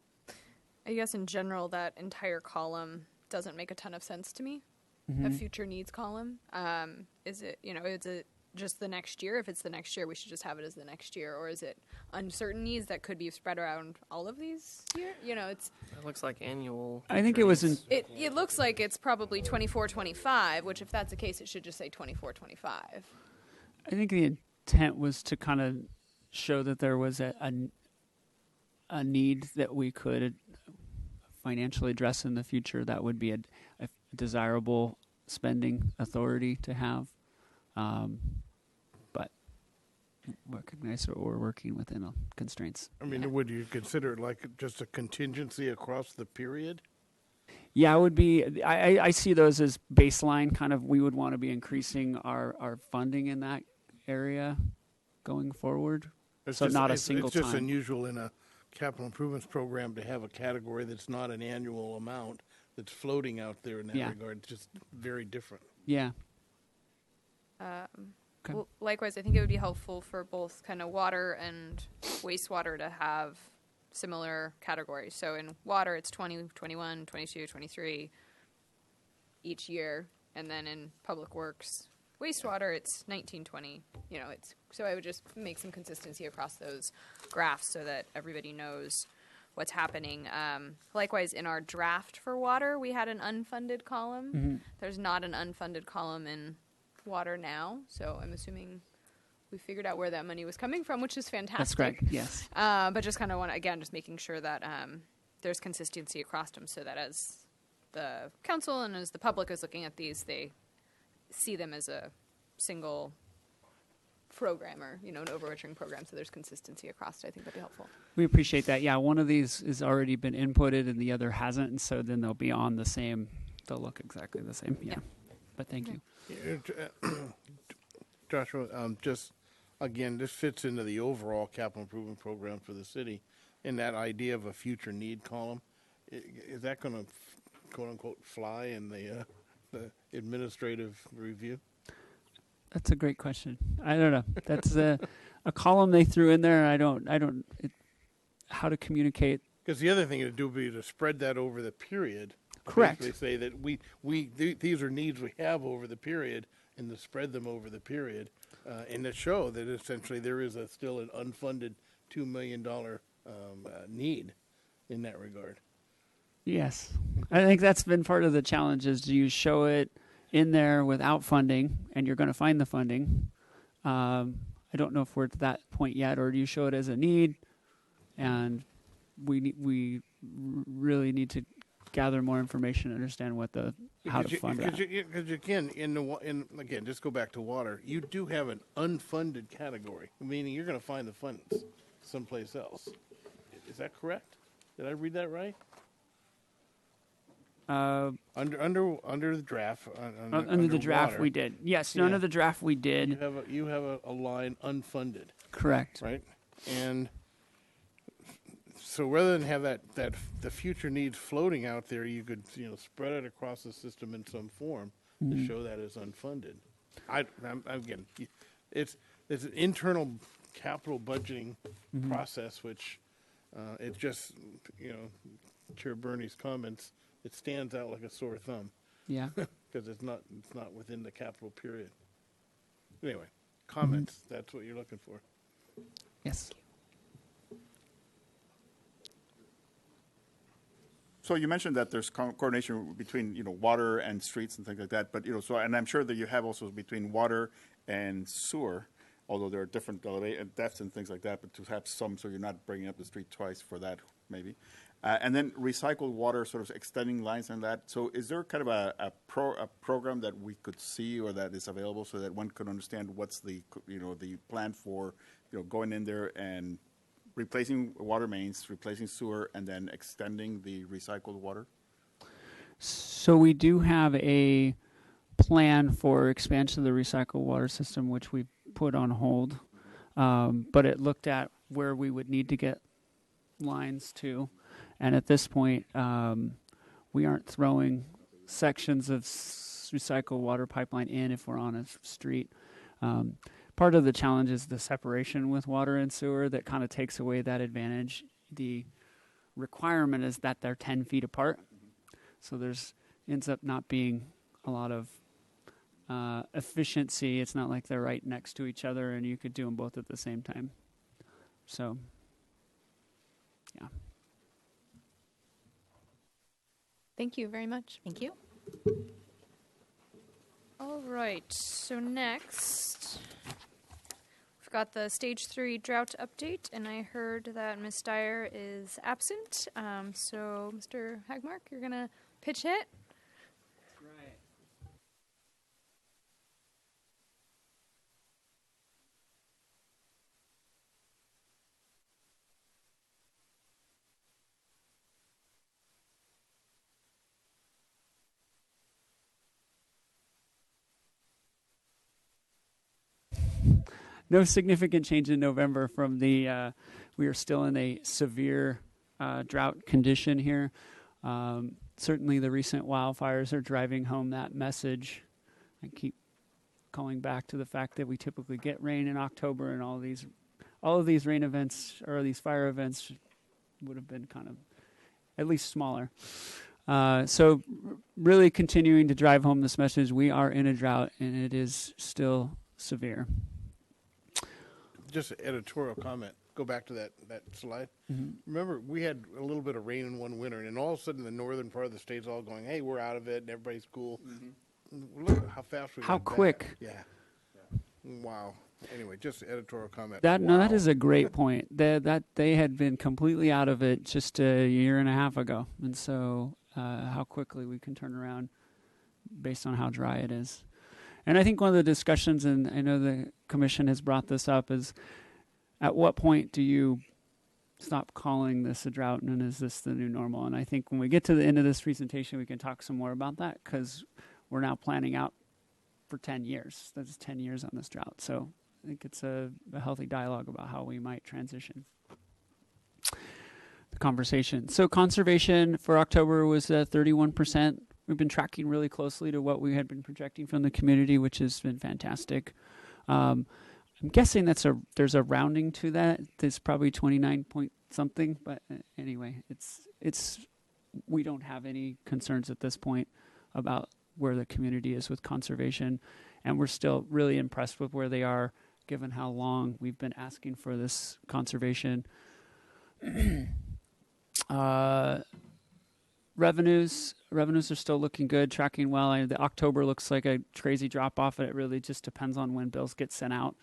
I guess in general, that entire column doesn't make a ton of sense to me. A future needs column. Is it just the next year? If it's the next year, we should just have it as the next year. Or is it uncertain needs that could be spread around all of these years? It looks like annual. I think it was in. It looks like it's probably 24-25, which if that's the case, it should just say 24-25. I think the intent was to kind of show that there was a need that we could financially address in the future. That would be a desirable spending authority to have, but recognize that we're working within constraints. I mean, would you consider it like just a contingency across the period? Yeah, it would be. I see those as baseline. Kind of, we would want to be increasing our funding in that area going forward. It's not a single It's just time. unusual in a capital improvements program to have a category that's not an annual amount that's floating out there in that regard. It's just very different. Yeah. Okay. Well, likewise, I think it would be helpful for both kind of water and wastewater to have similar categories. So in water, it's 20, 21, 22, 23 each year. And then in public works, wastewater, it's 19, 20. So I would just make some consistency across those graphs so that everybody knows what's happening. Likewise, in our draft for water, we had an unfunded column. Mm-hmm. There's not an unfunded column in water now, so I'm assuming we figured out where that money was coming from, which is fantastic. That's correct, yes. But just kind of want to, again, just making sure that there's consistency across them so that as the council and as the public is looking at these, they see them as a single program or, an overarching program, so there's consistency across it. I think that'd be helpful. We appreciate that. Yeah, one of these has already been inputted and the other hasn't, and so then they'll be on the same, they'll look exactly the same. Yeah. But thank you. Joshua, just again, this fits into the overall capital improvement program for the city. And that idea of a future need column, is that going to, quote unquote, fly in the administrative review? That's a great question. I don't know. That's a column they threw in there. How to communicate. Because the other thing to do would be to spread that over the period. Correct. They say that these are needs we have over the period, and to spread them over the period, and to show that essentially there is still an unfunded $2 million need in that regard. Yes. I think that's been part of the challenge is do you show it in there without funding and you're going to find the funding. I don't know if we're at that point yet, or do you show it as a need and we really need to gather more information to understand what how to fund that. Because again, again, just go back to water. You do have an unfunded category, meaning you're going to find the funds someplace else. Is that correct? Did I read that right? Under the draft. Under the draft, water, we did. Yes, under Yeah. the draft, we did. You have a line unfunded, Correct. right? And so rather than have that the future needs floating out there, you could spread it across the system in some form to show that as unfunded. Again, it's an internal capital budgeting process, which it just Chair Bernie's comments. It stands out like a sore thumb Yeah. because it's not within the capital period. Anyway, comments. That's what you're looking for. Yes. So you mentioned that there's coordination between water and streets and things like that, but and I'm sure that you have also between water and sewer, although there are different depths and things like that, but to have some so you're not bringing up the street twice for that maybe. And then recycled water, sort of extending lines and that. So is there kind of a program that we could see or that is available so that one could understand what's the the plan for going in there and replacing water mains, replacing sewer, and then extending the recycled water? So we do have a plan for expansion of the recycled water system, which we put on hold. But it looked at where we would need to get lines to. And at this point, we aren't throwing sections of recycled water pipeline in if we're on a street. Part of the challenge is the separation with water and sewer that kind of takes away that advantage. The requirement is that they're 10 feet apart. So ends up not being a lot of efficiency. It's not like they're right next to each other and you could do them both at the same time. So, yeah. Thank you very much. Thank you. All right, so next, we've got the Stage 3 drought update, and I heard that Ms. Dyer is absent. So, Mr. Hagmark, you're going to pitch hit? That's right. No significant change in November from the, we are still in a severe drought condition here. Certainly the recent wildfires are driving home that message. I keep calling back to the fact that we typically get rain in October, and all of these rain events or these fire events would have been kind of at least smaller. So really continuing to drive home this message, we are in a drought and it is still severe. Just an editorial comment. Go back to that slide. Mm-hmm. Remember, we had a little bit of rain in one winter, and all of a sudden the northern part of the state's all going, hey, we're out of it, and everybody's cool. Look at how fast we How got back. quick. Yeah. Wow. Anyway, just editorial comment. No, that Wow. is a great point. That they had been completely out of it just a year and a half ago, and so how quickly we can turn around based on how dry it is. And I think one of the discussions, and I know the commission has brought this up, is at what point do you stop calling this a drought and is this the new normal? And I think when we get to the end of this presentation, we can talk some more about that because we're now planning out for 10 years. That's 10 years on this drought. So I think it's a healthy dialogue about how we might transition the conversation. So conservation for October was 31%. We've been tracking really closely to what we had been projecting from the community, which has been fantastic. I'm guessing there's a rounding to that. There's probably 29 point something, but anyway, it's we don't have any concerns at this point about where the community is with conservation, and we're still really impressed with where they are given how long we've been asking for this conservation. Revenues are still looking good, tracking well. The October looks like a crazy drop off, and it really just depends on when bills get sent out.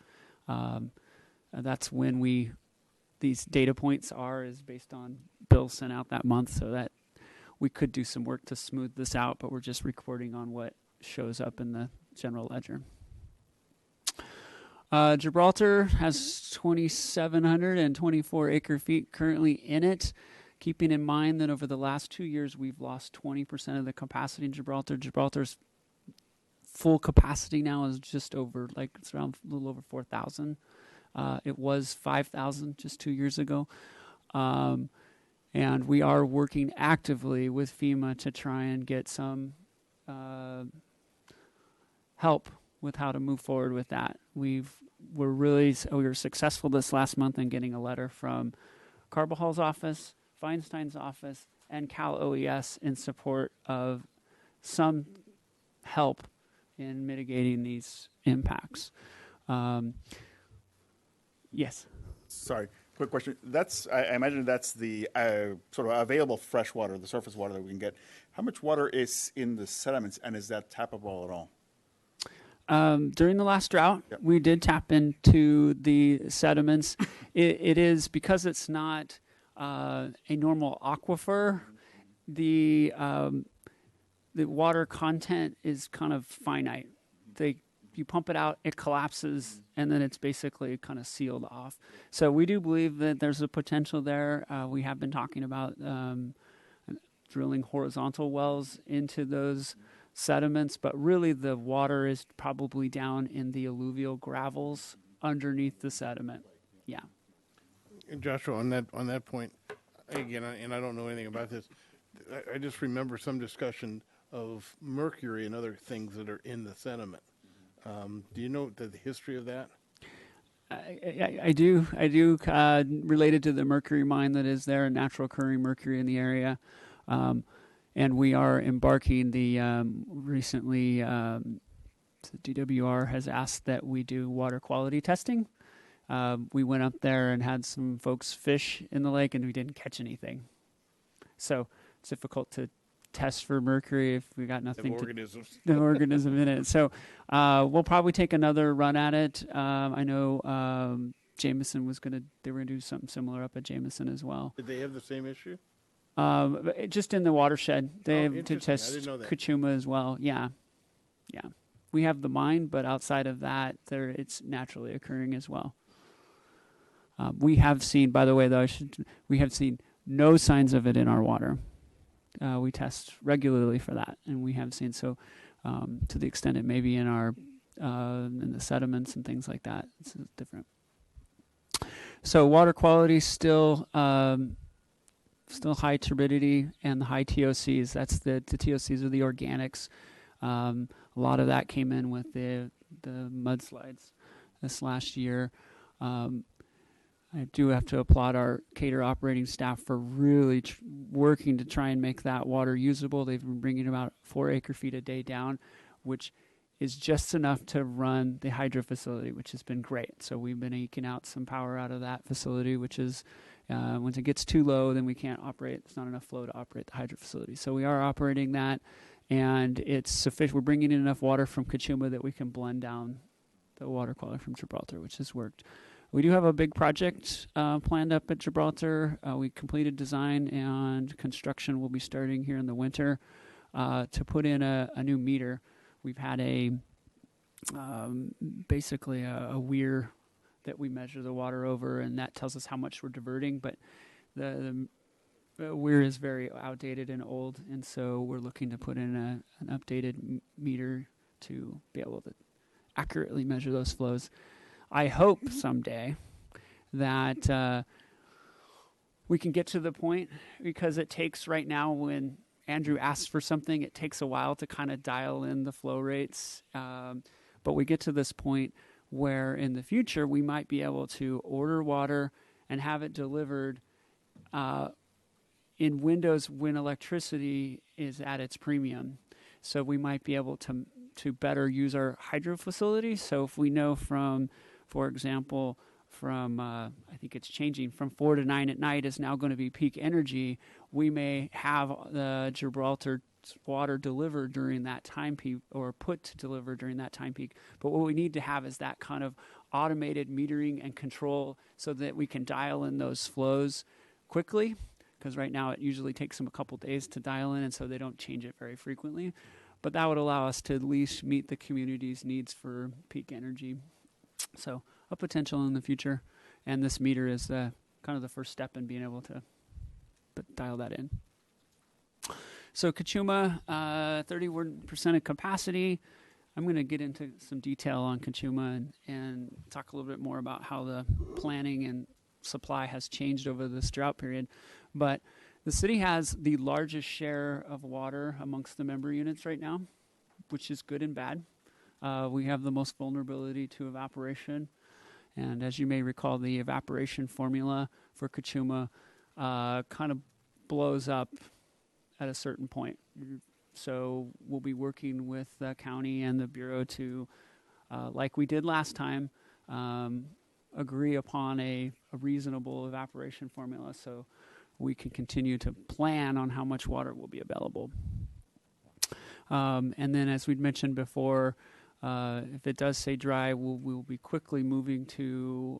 That's when these data points is based on bills sent out that month, so that we could do some work to smooth this out, but we're just recording on what shows up in the general ledger. Gibraltar has 2,724 acre feet currently in it. Keeping in mind that over the last 2 years, we've lost 20% of the capacity in Gibraltar. Gibraltar's full capacity now is just over, it's around a little over 4,000. It was 5,000 just 2 years ago. And we are working actively with FEMA to try and get some help with how to move forward with that. We were successful this last month in getting a letter from Carbajal's office, Feinstein's office, and Cal OES in support of some help in mitigating these impacts. Yes. Sorry, quick question. I imagine that's the sort of available fresh water, the surface water that we can get. How much water is in the sediments, and is that tappable at all? During the last drought, Yep. we did tap into the sediments. It is, because it's not a normal aquifer, the water content is kind of finite. You pump it out, it collapses, and then it's basically kind of sealed off. So we do believe that there's a potential there. We have been talking about drilling horizontal wells into those sediments, but really the water is probably down in the alluvial gravels underneath the sediment. Yeah. And Joshua, on that point, again, and I don't know anything about this, I just remember some discussion of mercury and other things that are in the sediment. Do you know the history of that? I do. Related to the mercury mine that is there, natural occurring mercury in the area. And we are embarking recently, the DWR has asked that we do water quality testing. We went up there and had some folks fish in the lake, and we didn't catch anything. So it's difficult to test for mercury if we got nothing. The organism in it. So we'll probably take another run at it. I know Jameson they were gonna do something similar up at Jameson as well. Did they have the same issue? Just in the watershed, they have to interesting. I test didn't know that. Kachuma as well. Yeah. We have the mine, but outside of that, it's naturally occurring as well. We have seen, by the way, though, we have seen no signs of it in our water. We test regularly for that, and we have seen to the extent it may be in our in the sediments and things like that. It's different. So water quality still high turbidity and the high TOCs. That's the TOCs are the organics. A lot of that came in with the mudslides this last year. I do have to applaud our Cater operating staff for really working to try and make that water usable. They've been bringing about 4 acre feet a day down, which is just enough to run the hydro facility, which has been great. So we've been eking out some power out of that facility, which is once it gets too low, then we can't operate. There's not enough flow to operate the hydro facility. So we are operating that, and it's sufficient. We're bringing in enough water from Kachuma that we can blend down the water quality from Gibraltar, which has worked. We do have a big project planned up at Gibraltar. We completed design, and construction will be starting here in the winter to put in a new meter. We've had basically a weir that we measure the water over, and that tells us how much we're diverting. But the weir is very outdated and old, and so we're looking to put in an updated meter to be able to accurately measure those flows. I hope someday that we can get to the point, because it takes right now, when Andrew asks for something, it takes a while to kind of dial in the flow rates. But we get to this point where in the future we might be able to order water and have it delivered in windows when electricity is at its premium. So we might be able to better use our hydro facility. So if we know from For example, from I think it's changing from 4 to 9 at night is now going to be peak energy. We may have the Gibraltar water delivered during that time peak or put to deliver during that time peak. But what we need to have is that kind of automated metering and control so that we can dial in those flows quickly, because right now it usually takes them a couple days to dial in, and so they don't change it very frequently. But that would allow us to at least meet the community's needs for peak energy. So a potential in the future, and this meter is kind of the first step in being able to dial that in. So Kachuma, 30% of capacity. I'm going to get into some detail on Kachuma and talk a little bit more about how the planning and supply has changed over this drought period. But the city has the largest share of water amongst the member units right now, which is good and bad. We have the most vulnerability to evaporation. And as you may recall, the evaporation formula for Kachuma kind of blows up at a certain point. So we'll be working with the county and the Bureau to, like we did last time, agree upon a reasonable evaporation formula so we can continue to plan on how much water will be available. And then, as we'd mentioned before, if it does stay dry, we'll be quickly moving to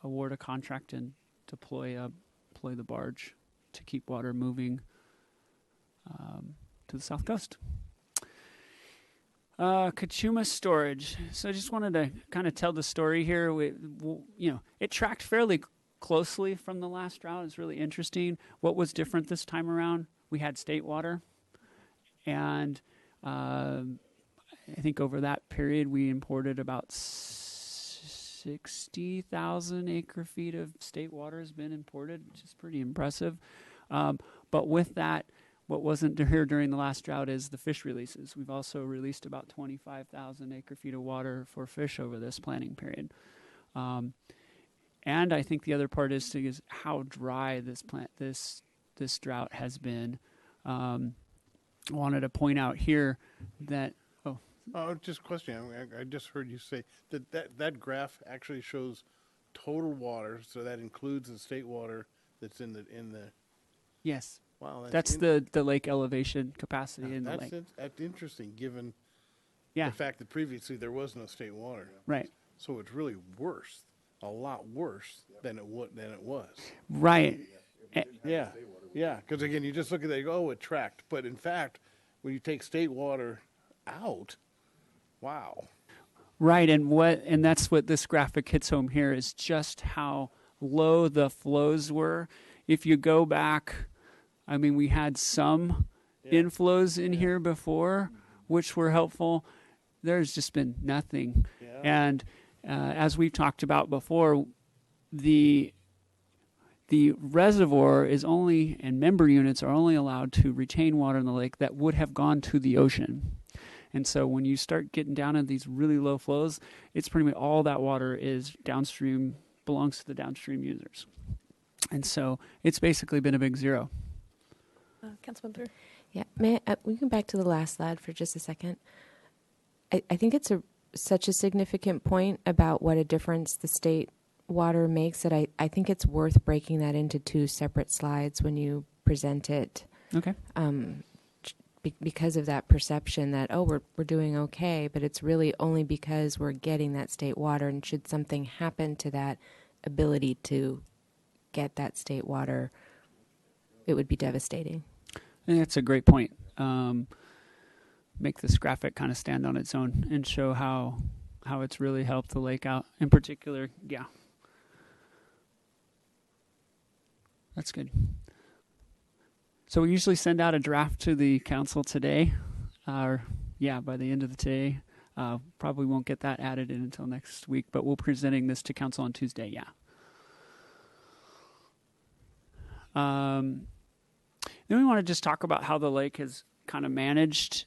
award a contract and deploy the barge to keep water moving to the south coast. Kachuma storage. So I just wanted to kind of tell the story here. It tracked fairly closely from the last drought. It's really interesting. What was different this time around? We had state water, and I think over that period we imported about 60,000 acre feet of state water has been imported, which is pretty impressive. But with that, what wasn't here during the last drought is the fish releases. We've also released about 25,000 acre feet of water for fish over this planning period. And I think the other part is how dry this drought has been. I wanted to point out here that just a question. I just heard you say that graph actually shows total water, so that includes the state water that's in the. Yes. Wow, that's the lake elevation capacity in the lake. That's interesting, given the fact that previously there was no state water. Right. So it's really worse, a lot worse than it was. Right. Yeah. Because again, you just look at that, you go, oh, it tracked, but in fact, when you take state water out, wow. Right, and that's what this graphic hits home here is just how low the flows were. If you go back, I mean, we had some inflows in here before, which were helpful. There's just been nothing. Yeah. And as we've talked about before, the reservoir is only, and member units are only allowed to retain water in the lake that would have gone to the ocean. And so when you start getting down in these really low flows, it's pretty much all that water is downstream, belongs to the downstream users. And so it's basically been a big zero. Councilman Brewer? Yeah, we can go back to the last slide for just a second. I think it's such a significant point about what a difference the state water makes that I think it's worth breaking that into two separate slides when you present it. Okay. Because of that perception that, we're doing okay, but it's really only because we're getting that state water, and should something happen to that ability to get that state water, it would be devastating. And that's a great point. Make this graphic kind of stand on its own and show how it's really helped the lake out. In particular, that's good. So we usually send out a draft to the council today, by the end of the day. Probably won't get that added in until next week, but we'll be presenting this to council on Tuesday, Then we want to just talk about how the lake is kind of managed.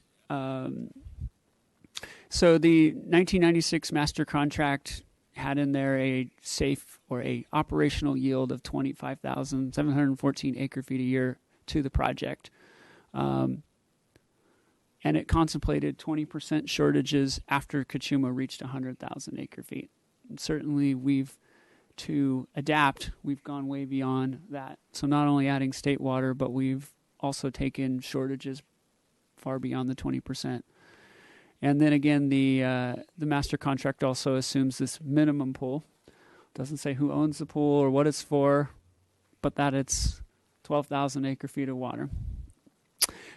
So the 1996 master contract had in there a safe or a operational yield of 25,714 acre feet a year to the project. And it contemplated 20% shortages after Kachuma reached 100,000 acre feet. certainly to adapt, we've gone way beyond that. So not only adding state water, but we've also taken shortages far beyond the 20%. And then again, the master contract also assumes this minimum pool. Doesn't say who owns the pool or what it's for, but that it's 12,000 acre feet of water.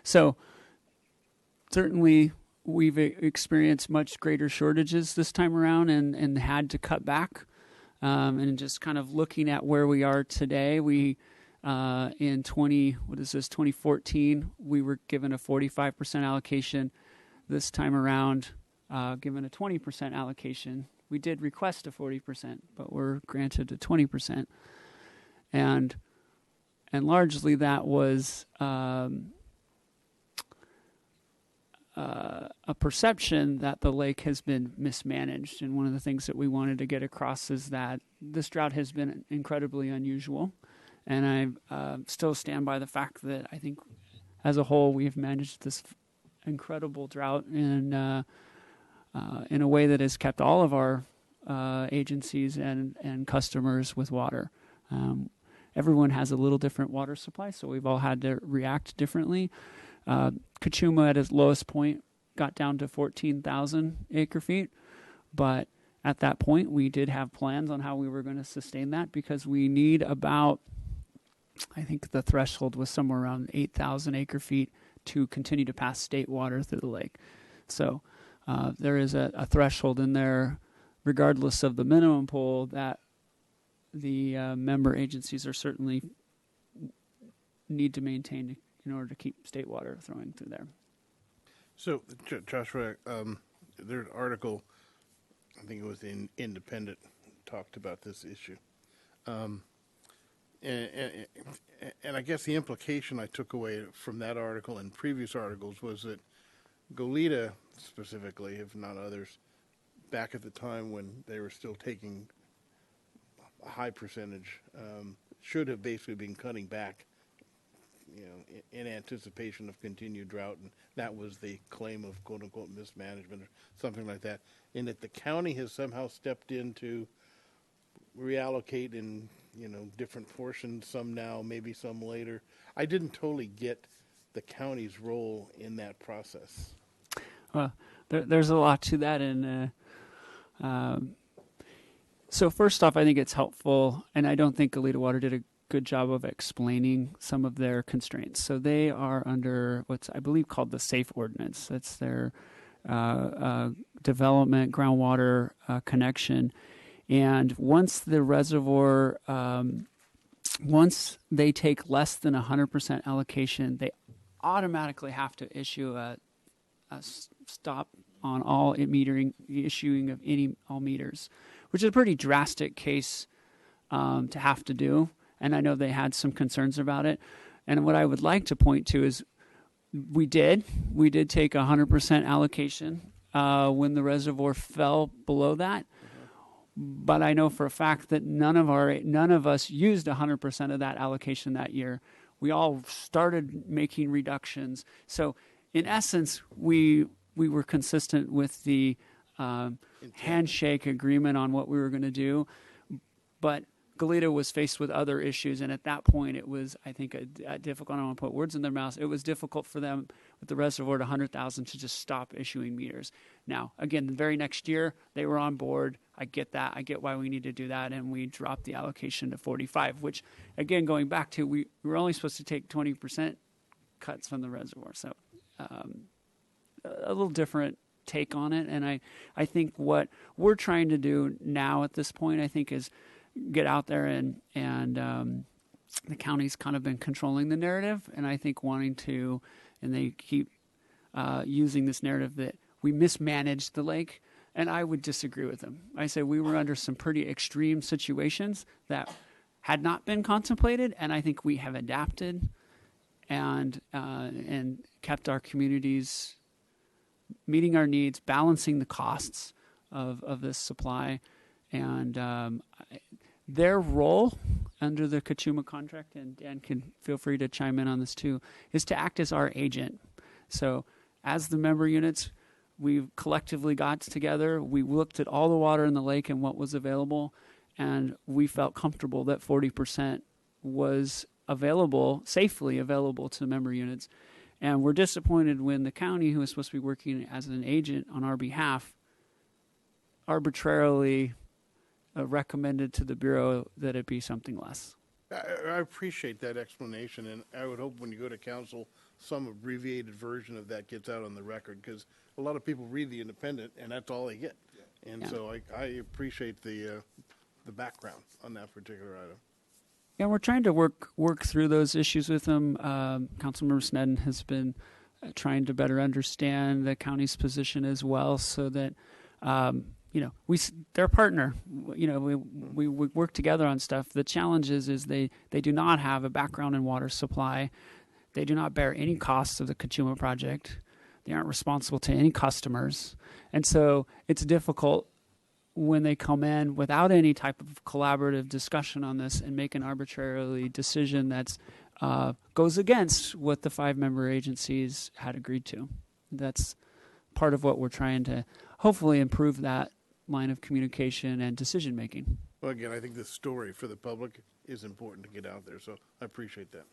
So certainly we've experienced much greater shortages this time around and had to cut back. And just kind of looking at where we are today, we in 2014, we were given a 45% allocation. This time around, given a 20% allocation. We did request a 40%, but we're granted a 20%. And largely that was a perception that the lake has been mismanaged. And one of the things that we wanted to get across is that this drought has been incredibly unusual. And I still stand by the fact that I think as a whole we've managed this incredible drought in a way that has kept all of our agencies and customers with water. Everyone has a little different water supply, so we've all had to react differently. Kachuma at its lowest point got down to 14,000 acre feet, but at that point we did have plans on how we were going to sustain that because we need about, I think the threshold was somewhere around 8,000 acre feet to continue to pass state water through the lake. So there is a threshold in there, regardless of the minimum pool, that the member agencies are certainly need to maintain in order to keep state water flowing through there. So, Joshua, there's an article, I think it was in Independent, talked about this issue. And I guess the implication I took away from that article and previous articles was that Goleta specifically, if not others, back at the time when they were still taking a high percentage, should have basically been cutting back, in anticipation of continued drought, and that was the claim of quote-unquote mismanagement or something like that, and that the county has somehow stepped in to reallocate in different portions, some now, maybe some later. I didn't totally get the county's role in that process. Well, there's a lot to that, and so first off, I think it's helpful, and I don't think Goleta Water did a good job of explaining some of their constraints. So they are under what's, I believe, called the SAFE ordinance. That's their development groundwater connection. And once the reservoir, once they take less than 100% allocation, they automatically have to issue a stop on all metering, issuing of all meters, which is a pretty drastic case to have to do. And I know they had some concerns about it. And what I would like to point to is we did take 100% allocation when the reservoir fell below that. But I know for a fact that none of us used 100% of that allocation that year. We all started making reductions. So in essence, we were consistent with the handshake agreement on what we were going to do. But Goleta was faced with other issues, and at that point it was, I think, a difficult, I don't want to put words in their mouths, it was difficult for them with the reservoir at 100,000 to just stop issuing meters. Now, again, the very next year, they were on board. I get that. I get why we need to do that, and we dropped the allocation to 45, which, again, going back to, we were only supposed to take 20% cuts from the reservoir, so a little different take on it, and I think what we're trying to do now at this point, I think, is get out there and the county's kind of been controlling the narrative, and I think wanting to, and they keep using this narrative that we mismanaged the lake, and I would disagree with them. I say we were under some pretty extreme situations that had not been contemplated, and I think we have adapted and kept our communities meeting our needs, balancing the costs of this supply, and their role under the Kachuma contract, and Dan can feel free to chime in on this too, is to act as our agent. So as the member units, we collectively got together. We looked at all the water in the lake and what was available, and we felt comfortable that 40% was available, safely available to member units. And we're disappointed when the county, who is supposed to be working as an agent on our behalf, arbitrarily recommended to the Bureau that it be something less. I appreciate that explanation, and I would hope when you go to council, some abbreviated version of that gets out on the record, because a lot of people read the Independent, and that's all they get. And Yeah. so I appreciate the background on that particular item. Yeah, we're trying to work through those issues with them. Councilmember Snedden has been trying to better understand the county's position as well, so that they're a partner. We work together on stuff. The challenge is they do not have a background in water supply. They do not bear any costs of the Kachuma project. They aren't responsible to any customers, and so it's difficult when they come in without any type of collaborative discussion on this and make an arbitrarily decision that's goes against what the 5-member agencies had agreed to. That's part of what we're trying to hopefully improve, that line of communication and decision making. Well, again, I think the story for the public is important to get out there, so I appreciate that.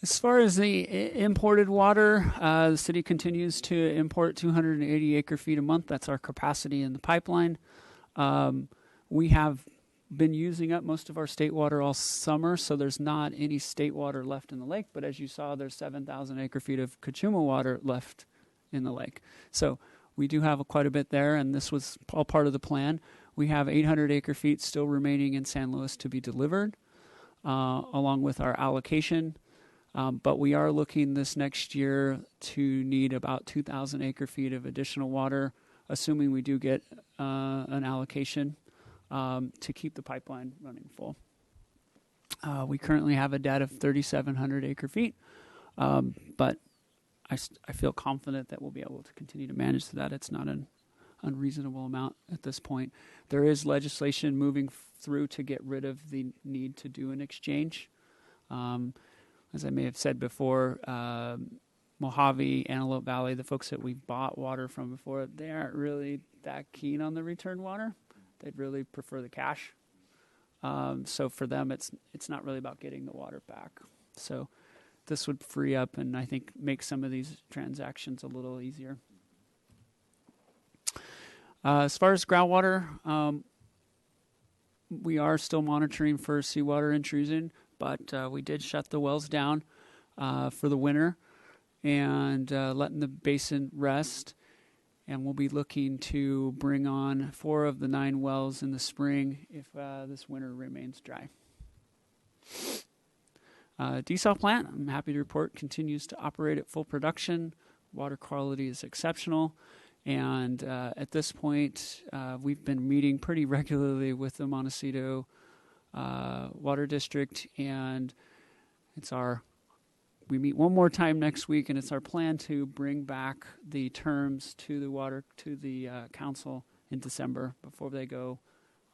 As far as the imported water, the city continues to import 280 acre-feet a month. That's our capacity in the pipeline. We have been using up most of our state water all summer, so there's not any state water left in the lake. But as you saw, there's 7,000 acre-feet of Kachuma water left in the lake. So we do have quite a bit there, and this was all part of the plan. We have 800 acre-feet still remaining in San Luis to be delivered, along with our allocation. But we are looking this next year to need about 2,000 acre-feet of additional water, assuming we do get an allocation, to keep the pipeline running full. We currently have a debt of 3,700 acre-feet, but I feel confident that we'll be able to continue to manage that. It's not an unreasonable amount at this point. There is legislation moving through to get rid of the need to do an exchange. As I may have said before, Mojave, Antelope Valley, the folks that we've bought water from before, they aren't really that keen on the return water. They'd really prefer the cash. So for them, it's not really about getting the water back. So this would free up and I think make some of these transactions a little easier. As far as groundwater, we are still monitoring for seawater intrusion, but we did shut the wells down for the winter and letting the basin rest. And we'll be looking to bring on 4 of the 9 wells in the spring if this winter remains dry. Desal plant, I'm happy to report, continues to operate at full production. Water quality is exceptional. And at this point, we've been meeting pretty regularly with the Montecito Water District, and we meet one more time next week, and it's our plan to bring back the terms to the council in December before they go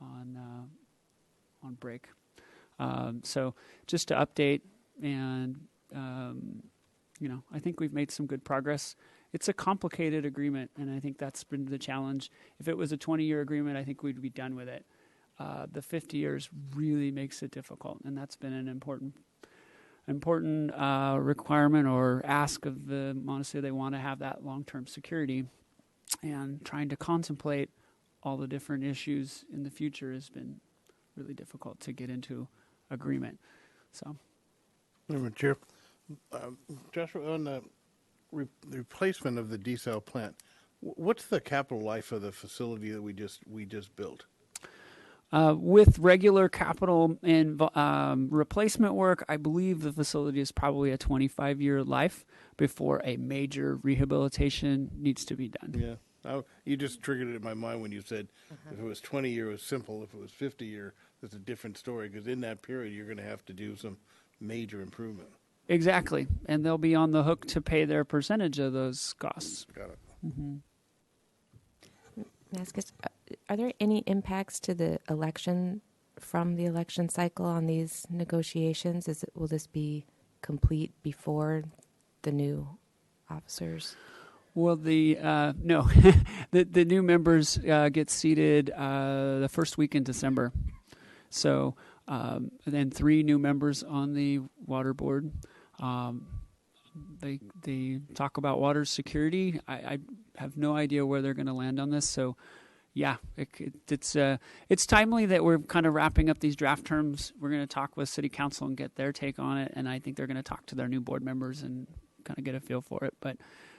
on break. So just to update, and I think we've made some good progress. It's a complicated agreement, and I think that's been the challenge. If it was a 20-year agreement, I think we'd be done with it. The 50 years really makes it difficult, and that's been an important requirement or ask of the Montecito. They want to have that long-term security, and trying to contemplate all the different issues in the future has been really difficult to get into agreement. So, Madam Chair, Joshua, on the replacement of the desal plant, what's the capital life of the facility that we just built? With regular capital and replacement work, I believe the facility is probably a 25-year life before a major rehabilitation needs to be done. Yeah, you just triggered it in my mind when you said if it was 20-year, it was simple. If it was 50-year, that's a different story, because in that period, you're going to have to do some major improvement. Exactly, and they'll be on the hook to pay their percentage of those costs. Got it. Mm-hmm. Mascus, are there any impacts to the election from the election cycle on these negotiations? Will this be complete before the new officers? Well, no, the new members get seated the first week in December. So and then 3 new members on the water board. They talk about water security. I have no idea where they're going to land on this. So, yeah, it's timely that we're kind of wrapping up these draft terms. We're going to talk with City Council and get their take on it, and I think they're going to talk to their new board members and kind of get a feel for it. But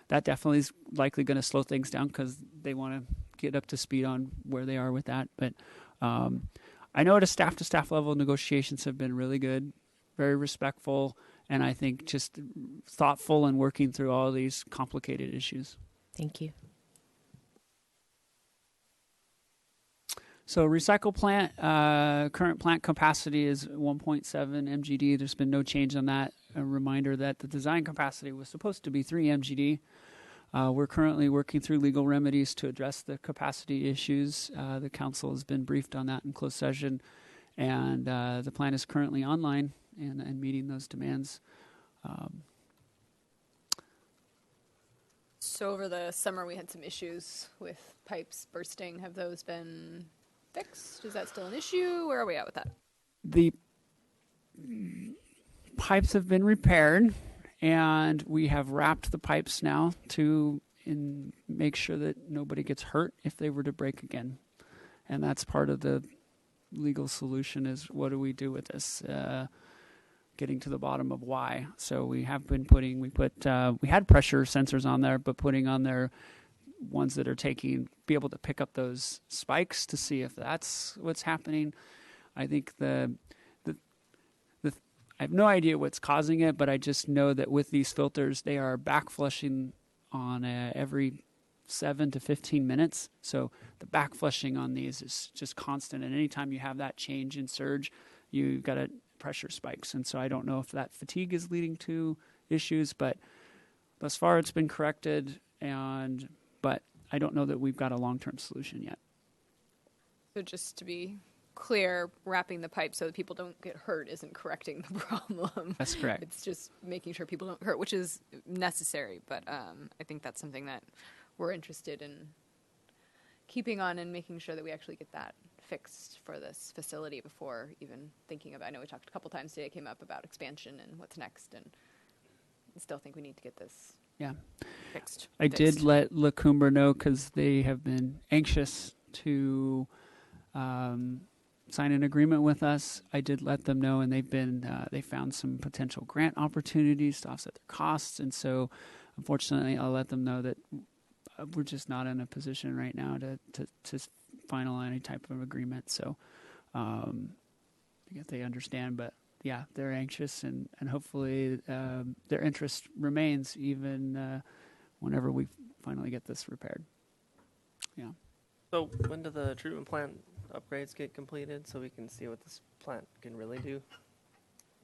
that definitely is likely going to slow things down because they want to get up to speed on where they are with that. But I know at a staff-to-staff level, negotiations have been really good, very respectful, and I think just thoughtful and working through all these complicated issues. Thank you. So recycle plant, current plant capacity is 1.7 MGD. There's been no change on that. A reminder that the design capacity was supposed to be 3 MGD. We're currently working through legal remedies to address the capacity issues. The council has been briefed on that in closed session, and the plant is currently online and meeting those demands. So over the summer, we had some issues with pipes bursting. Have those been fixed? Is that still an issue? Where are we at with that? The pipes have been repaired, and we have wrapped the pipes now to make sure that nobody gets hurt if they were to break again. And that's part of the legal solution is what do we do with this? Getting to the bottom of why. So we have been we had pressure sensors on there, but putting on there ones that are be able to pick up those spikes to see if that's what's happening. I think I have no idea what's causing it, but I just know that with these filters, they are back flushing on every 7 to 15 minutes. So the back flushing on these is just constant. And anytime you have that change in surge, you got a pressure spikes. And so I don't know if that fatigue is leading to issues, but thus far it's been corrected. But I don't know that we've got a long-term solution yet. So just to be clear, wrapping the pipe so that people don't get hurt isn't correcting the problem. That's correct. It's just making sure people don't hurt, which is necessary. But I think that's something that we're interested in keeping on and making sure that we actually get that fixed for this facility before even thinking about. I know we talked a couple times today. It came up about expansion and what's next, and I still think we need to get this fixed. I did let La Cumbre know because they have been anxious to sign an agreement with us. I did let them know, and they found some potential grant opportunities to offset their costs, and so unfortunately I'll let them know that we're just not in a position right now to finalize any type of agreement. So I guess they understand, but yeah, they're anxious, and hopefully their interest remains even whenever we finally get this repaired. Yeah. So when do the treatment plant upgrades get completed so we can see what this plant can really do?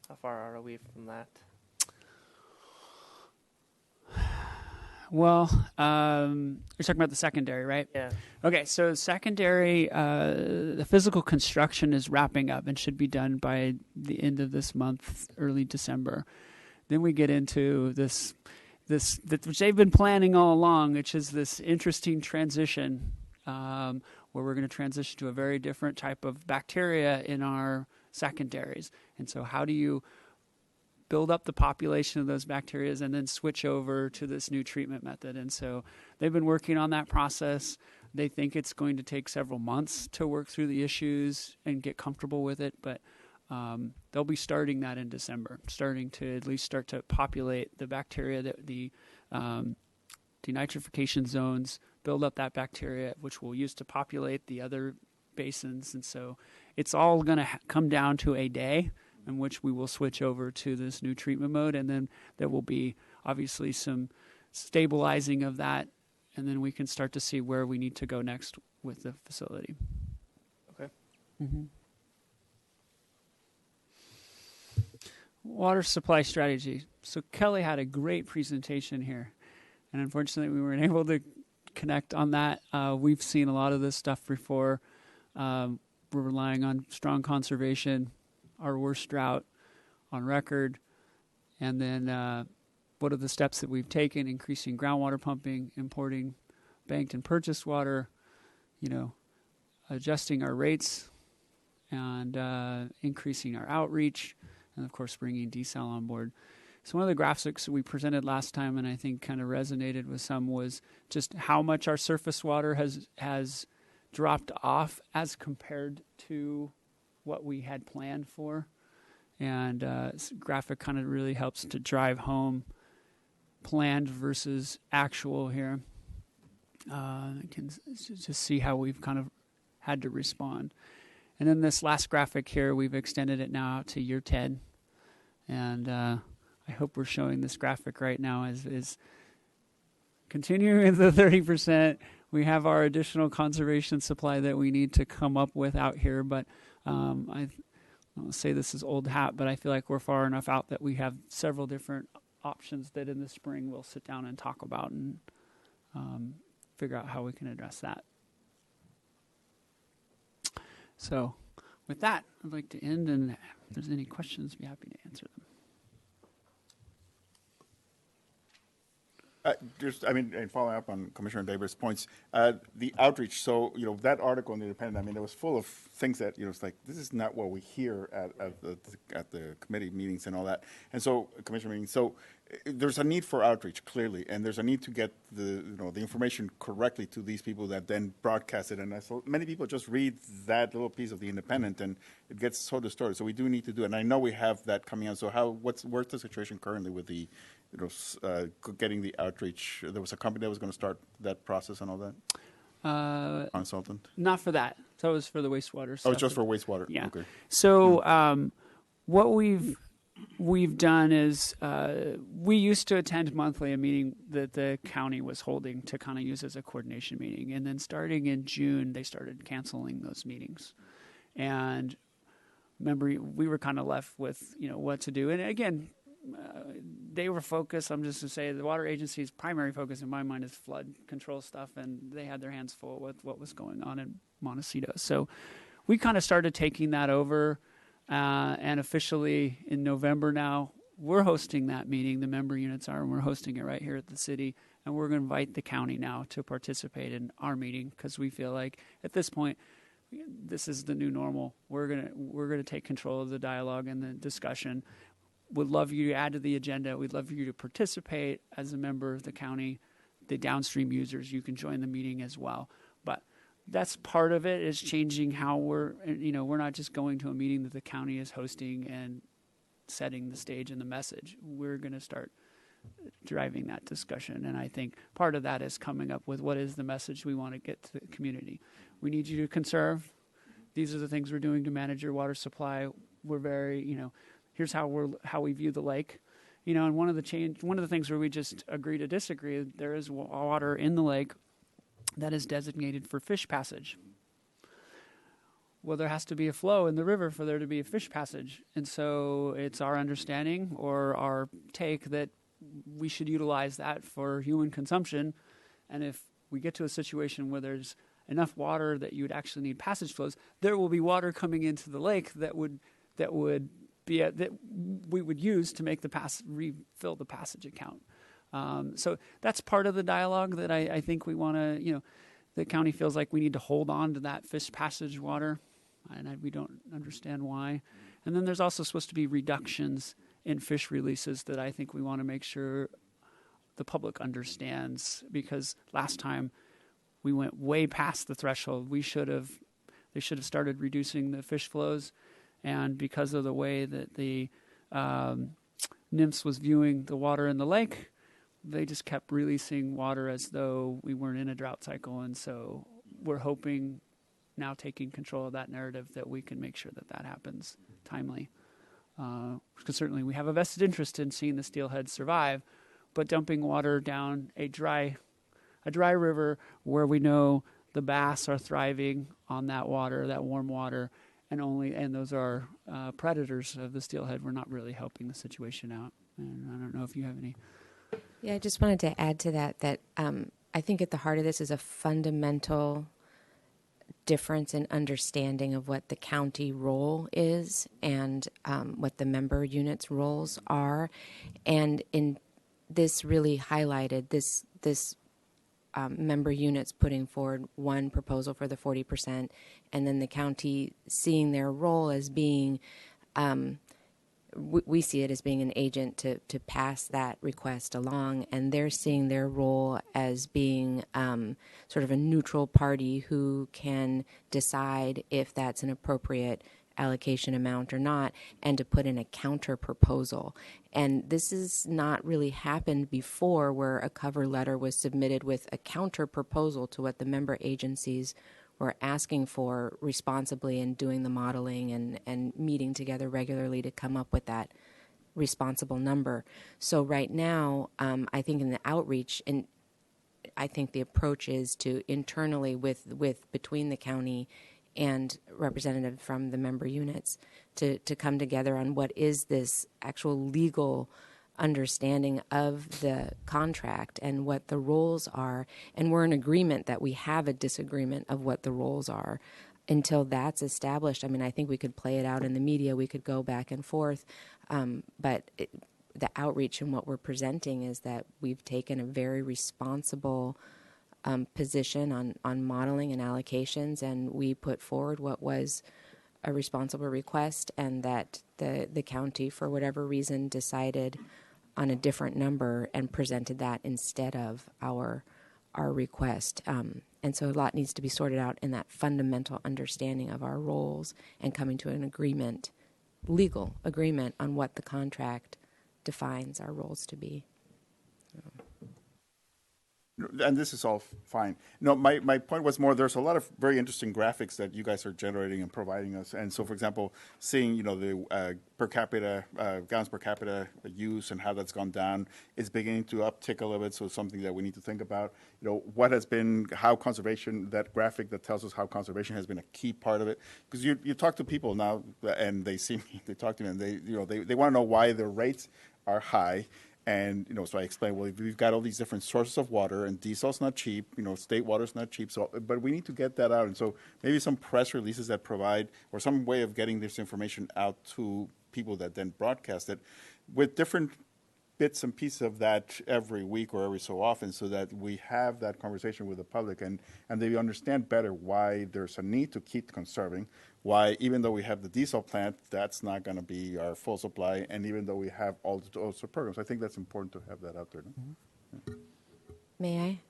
How far are we from that? Well, you're talking about the secondary, right? Yeah. Okay, so secondary, the physical construction is wrapping up and should be done by the end of this month, early December. Then we get into this which they've been planning all along, which is this interesting transition where we're going to transition to a very different type of bacteria in our secondaries. And so how do you build up the population of those bacteria and then switch over to this new treatment method? And so they've been working on that process. They think it's going to take several months to work through the issues and get comfortable with it, but they'll be starting that in December, starting to at least start to populate the bacteria, that the denitrification zones, build up that bacteria, which we'll use to populate the other basins. And so it's all going to come down to a day in which we will switch over to this new treatment mode, and then there will be obviously some stabilizing of that, and then we can start to see where we need to go next with the facility. Okay. Mm-hmm. Water supply strategy. So Kelly had a great presentation here, and unfortunately we weren't able to connect on that. We've seen a lot of this stuff before. We're relying on strong conservation, our worst drought on record, And then what are the steps that we've taken, increasing groundwater pumping, importing banked and purchased water, adjusting our rates, and increasing our outreach, and of course bringing desal on board. So one of the graphics that we presented last time, and I think kind of resonated with some, was just how much our surface water has dropped off as compared to what we had planned for. And this graphic kind of really helps to drive home planned versus actual here. You can just see how we've kind of had to respond. And then this last graphic here, we've extended it now out to year 10. And I hope we're showing this graphic right now is continuing with the 30%. We have our additional conservation supply that we need to come up with out here, but I don't say this is old hat, but I feel like we're far enough out that we have several different options that in the spring we'll sit down and talk about and figure out how we can address that. So with that, I'd like to end, and if there's any questions, I'd be happy to answer them. And following up on Commissioner Davis' points, the outreach. So, that article in the Independent, it was full of things that, it's like, this is not what we hear at the committee meetings and all that. And so, commission meetings. So, there's a need for outreach, clearly, and there's a need to get the information correctly to these people that then broadcast it. And so many people just read that little piece of the Independent, and it gets so distorted. So we do need to do it. And I know we have that coming out. So where's the situation currently with the getting the outreach? There was a company that was going to start that process and all that? Consultant? Not for that. So it was for the wastewater stuff. Oh, it's just for wastewater? Yeah. Okay. So what we've done is we used to attend monthly a meeting that the county was holding to kind of use as a coordination meeting. And then starting in June, they started canceling those meetings. And remember, we were kind of left with, what to do. And again, they were focused, I'm just going to say, the water agency's primary focus in my mind is flood control stuff, and they had their hands full with what was going on in Montecito. So we kind of started taking that over, and officially in November now, we're hosting that meeting. The member units are, and we're hosting it right here at the city, and we're going to invite the county now to participate in our meeting because we feel like at this point, this is the new normal. We're gonna take control of the dialogue and the discussion. Would love you to add to the agenda. We'd love for you to participate as a member of the county. The downstream users, you can join the meeting as well. But that's part of it, is changing how we're not just going to a meeting that the county is hosting and setting the stage and the message. We're going to start driving that discussion. And I think part of that is coming up with what is the message we want to get to the community. We need you to conserve. These are the things we're doing to manage your water supply. We're very, here's how we view the lake, and one of the things where we just agree to disagree, there is water in the lake that is designated for fish passage. Well, there has to be a flow in the river for there to be a fish passage, and so it's our understanding or our take that we should utilize that for human consumption. And if we get to a situation where there's enough water that you would actually need passage flows, there will be water coming into the lake that would that we would use to make refill the passage account. So that's part of the dialogue that I think we want to, the county feels like we need to hold on to that fish passage water, and we don't understand why. And then there's also supposed to be reductions in fish releases that I think we want to make sure the public understands, because last time we went way past the threshold. They should have started reducing the fish flows. And because of the way that the NMFS was viewing the water in the lake, they just kept releasing water as though we weren't in a drought cycle. And so we're hoping, now taking control of that narrative, that we can make sure that happens timely. Because certainly we have a vested interest in seeing the steelhead survive, but dumping water down a dry river where we know the bass are thriving on that water, that warm water, and those are predators of the steelhead, we're not really helping the situation out. And I don't know if you have any. Yeah, I just wanted to add to that I think at the heart of this is a fundamental difference in understanding of what the county role is and what the member units' roles are, and in this really highlighted this member units putting forward one proposal for the 40%, and then the county seeing their role as being, we see it as being an agent to pass that request along, and they're seeing their role as being sort of a neutral party who can decide if that's an appropriate allocation amount or not, and to put in a counter proposal. And this has not really happened before, where a cover letter was submitted with a counter proposal to what the member agencies were asking for responsibly, and doing the modeling and meeting together regularly to come up with that responsible number. So right now, I think in the outreach, and I think the approach is to internally with between the county and representative from the member units to come together on what is this actual legal understanding of the contract and what the roles are. And we're in agreement that we have a disagreement of what the roles are. Until that's established, I mean, I think we could play it out in the media, we could go back and forth, but the outreach and what we're presenting is that we've taken a very responsible position on modeling and allocations, and we put forward what was a responsible request, and that the county, for whatever reason, decided on a different number and presented that instead of our request. And so a lot needs to be sorted out in that fundamental understanding of our roles and coming to an agreement, legal agreement, on what the contract defines our roles to be. And this is all fine. No, my point was more, there's a lot of very interesting graphics that you guys are generating and providing us. And so, for example, seeing, the per capita, gallons per capita use and how that's gone down is beginning to uptick a little bit. So it's something that we need to think about. What has been, how conservation, that graphic that tells us how conservation has been a key part of it. Because you talk to people now and they see me, they talk to me, and they want to know why their rates are high. And, so I explained, well, we've got all these different sources of water, and diesel's not cheap, state water's not cheap, so, but we need to get that out. And so maybe some press releases that provide, or some way of getting this information out to people that then broadcast it with different bits and pieces of that every week or every so often, so that we have that conversation with the public, and they understand better why there's a need to keep conserving, why even though we have the diesel plant, that's not going to be our full supply, and even though we have all those programs. I think that's important to have that out there. No? Mm-hmm. May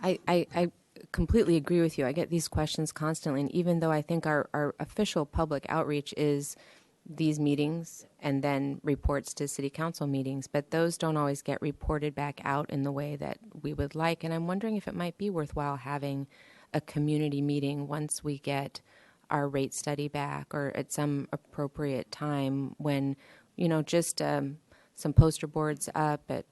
I? I completely agree with you. I get these questions constantly, and even though I think our official public outreach is these meetings and then reports to city council meetings, but those don't always get reported back out in the way that we would like. And I'm wondering if it might be worthwhile having a community meeting once we get our rate study back, or at some appropriate time when, just some poster boards up at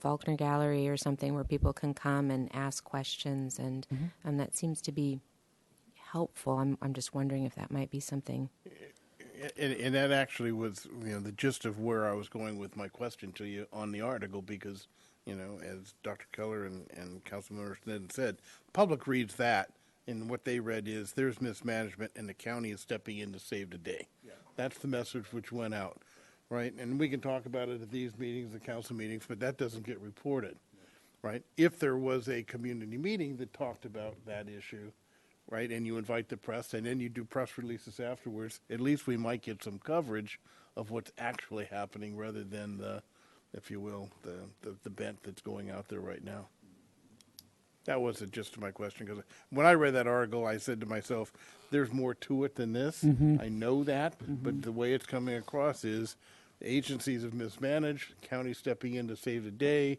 Faulkner Gallery or something where people can come and ask questions, and that seems to be helpful. I'm just wondering if that might be something. And that actually was, the gist of where I was going with my question to you on the article, because, as Dr. Keller and Councilmember Sneddon said, the public reads that, and what they read is there's mismanagement and the county is stepping in to save the day. Yeah. That's the message which went out, right? And we can talk about it at these meetings, the council meetings, but that doesn't get reported, right? If there was a community meeting that talked about that issue, right, and you invite the press, and then you do press releases afterwards, at least we might get some coverage of what's actually happening rather than the, if you will, the bent that's going out there right now. That wasn't just my question, because when I read that article, I said to myself, there's more to it than this. I know that, but the way it's coming across is agencies have mismanaged, county stepping in to save the day,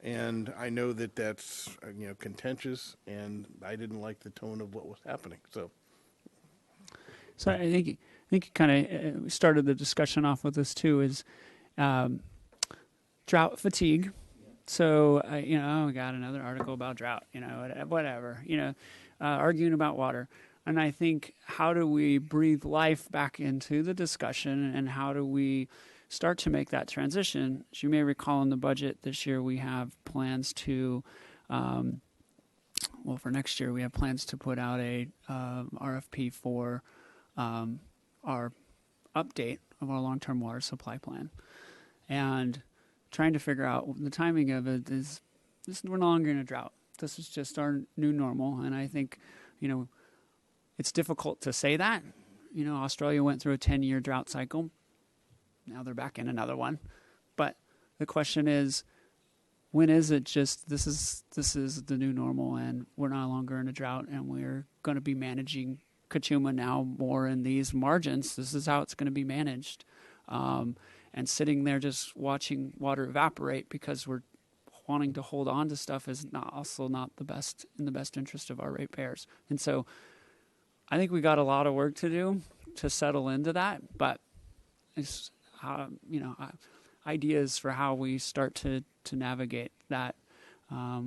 and I know that that's contentious, and I didn't like the tone of what was happening. So I think you kind of started the discussion off with this too, is drought fatigue. So we got another article about drought. Whatever. Arguing about water. And I think, how do we breathe life back into the discussion, and how do we start to make that transition? As you may recall, in the budget this year, we have plans to well, for next year, we have plans to put out a RFP for our update of our long-term water supply plan, and trying to figure out the timing of it is we're no longer in a drought. This is just our new normal, and I think, it's difficult to say that. Australia went through a 10-year drought cycle. Now they're back in another one. But the question is, when is it just this is the new normal, and we're no longer in a drought, and we're going to be managing Kachuma now more in these margins. This is how it's going to be managed. And sitting there just watching water evaporate because we're wanting to hold on to stuff is not the best in the best interest of our ratepayers. And so I think we got a lot of work to do to settle into that, but it's ideas for how we start to navigate that.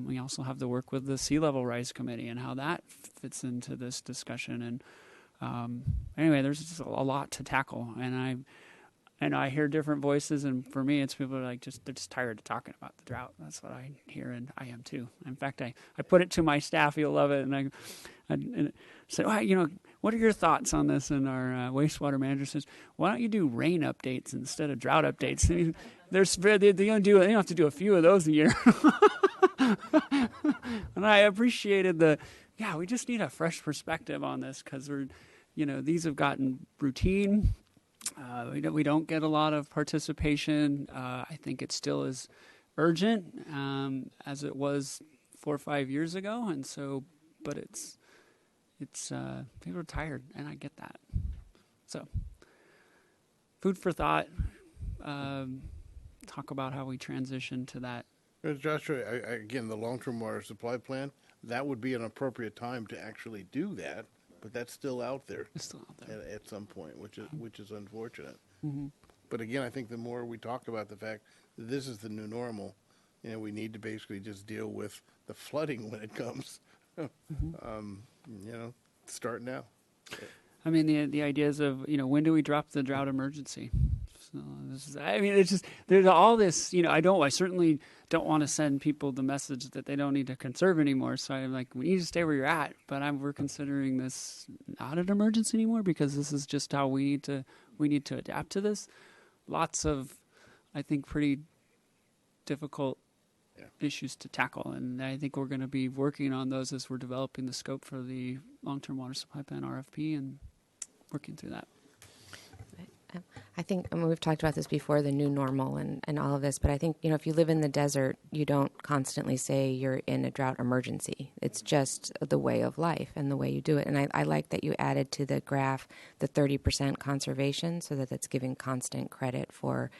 We also have to work with the Sea Level Rise Committee and how that fits into this discussion. And anyway, there's just a lot to tackle, and I hear different voices, and for me, it's people are like they're just tired of talking about the drought. That's what I hear, and I am too. In fact, I put it to my staff. You'll love it, and I said, what are your thoughts on this? And our wastewater manager says, why don't you do rain updates instead of drought updates? I mean, they don't have to do a few of those a year. And I appreciated we just need a fresh perspective on this because these have gotten routine. We don't get a lot of participation. I think it still is urgent as it was 4 or 5 years ago, and so, but it's people are tired, and I get that. So, food for thought. Talk about how we transition to that. Joshua, again, the long-term water supply plan, that would be an appropriate time to actually do that, but that's still out there. It's still out there at some point, which is unfortunate. Mm-hmm. But again, I think the more we talk about the fact that this is the new normal, we need to basically just deal with the flooding when it comes. Start now. I mean, the ideas of when do we drop the drought emergency? So it's just there's all this. I certainly don't want to send people the message that they don't need to conserve anymore. So I'm like, we need to stay where you're at. But we're considering this not an emergency anymore because this is just how we need to adapt to this. Lots of, I think, pretty difficult issues to tackle, and I think we're going to be working on those as we're developing the scope for the long-term water supply plan RFP and working through that. I think, we've talked about this before, the new normal and all of this, but I think, if you live in the desert, you don't constantly say you're in a drought emergency. It's just the way of life and the way you do it. And I like that you added to the graph the 30% conservation so that it's giving constant credit for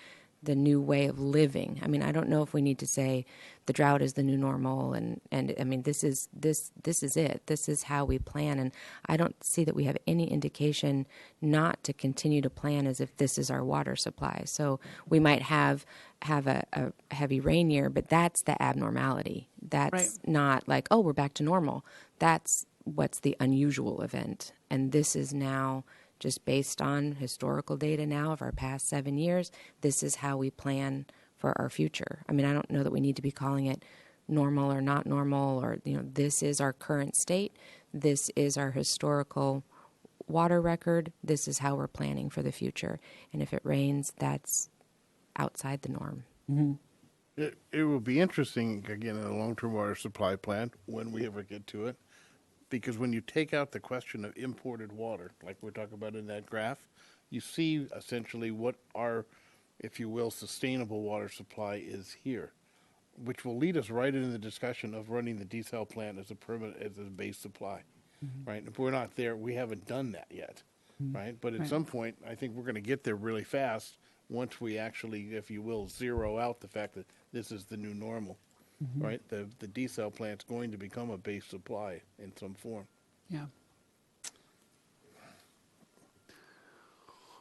the new way of living. I mean, I don't know if we need to say the drought is the new normal, and I mean, this is it. This is how we plan, and I don't see that we have any indication not to continue to plan as if this is our water supply. So we might have a heavy rain year, but that's the abnormality. That's right. Not like, oh, we're back to normal. That's what's the unusual event, and this is now just based on historical data now of our past 7 years, this is how we plan for our future. I mean, I don't know that we need to be calling it normal or not normal, or, this is our current state. This is our historical water record. This is how we're planning for the future. And if it rains, that's outside the norm. Mm-hmm. It will be interesting, again, in the long-term water supply plan, when we ever get to it, because when you take out the question of imported water, like we're talking about in that graph, you see essentially what our, if you will, sustainable water supply is here, which will lead us right into the discussion of running the desal plant as a base supply, right? If we're not there, we haven't done that yet, right? But at some point, I think we're going to get there really fast once we actually, if you will, zero out the fact that this is the new normal. Right, the desal plant's going to become a base supply in some form. Yeah.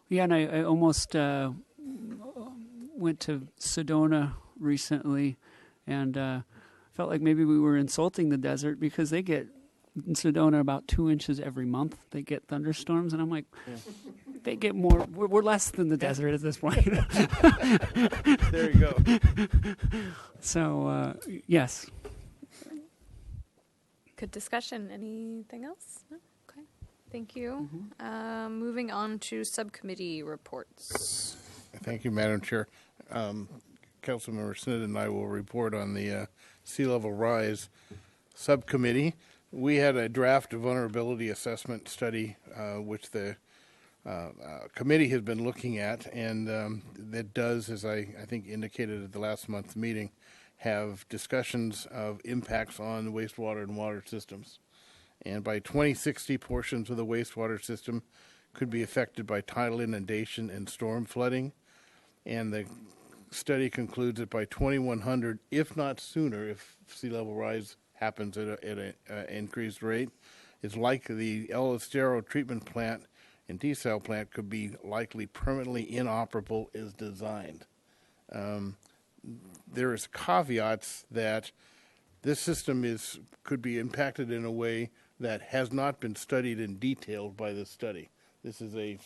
Yeah, and I almost went to Sedona recently, and felt like maybe we were insulting the desert because they get in Sedona about 2 inches every month. They get thunderstorms, and I'm like, they get more. We're less than the desert at this point. There you go. So yes. Good discussion. Anything else? No? Okay. Thank you. Moving on to subcommittee reports. Thank you, Madam Chair. Councilmember Snit and I will report on the sea level rise subcommittee. We had a draft vulnerability assessment study, which the committee has been looking at, and that does, as I think indicated at the last month's meeting, have discussions of impacts on wastewater and water systems. And by 2060, portions of the wastewater system could be affected by tidal inundation and storm flooding. And the study concludes that by 2100, if not sooner, if sea level rise happens at an increased rate, it's likely the El Estero treatment plant and desal plant could be likely permanently inoperable as designed. There is caveats that this system could be impacted in a way that has not been studied and detailed by this study. This is I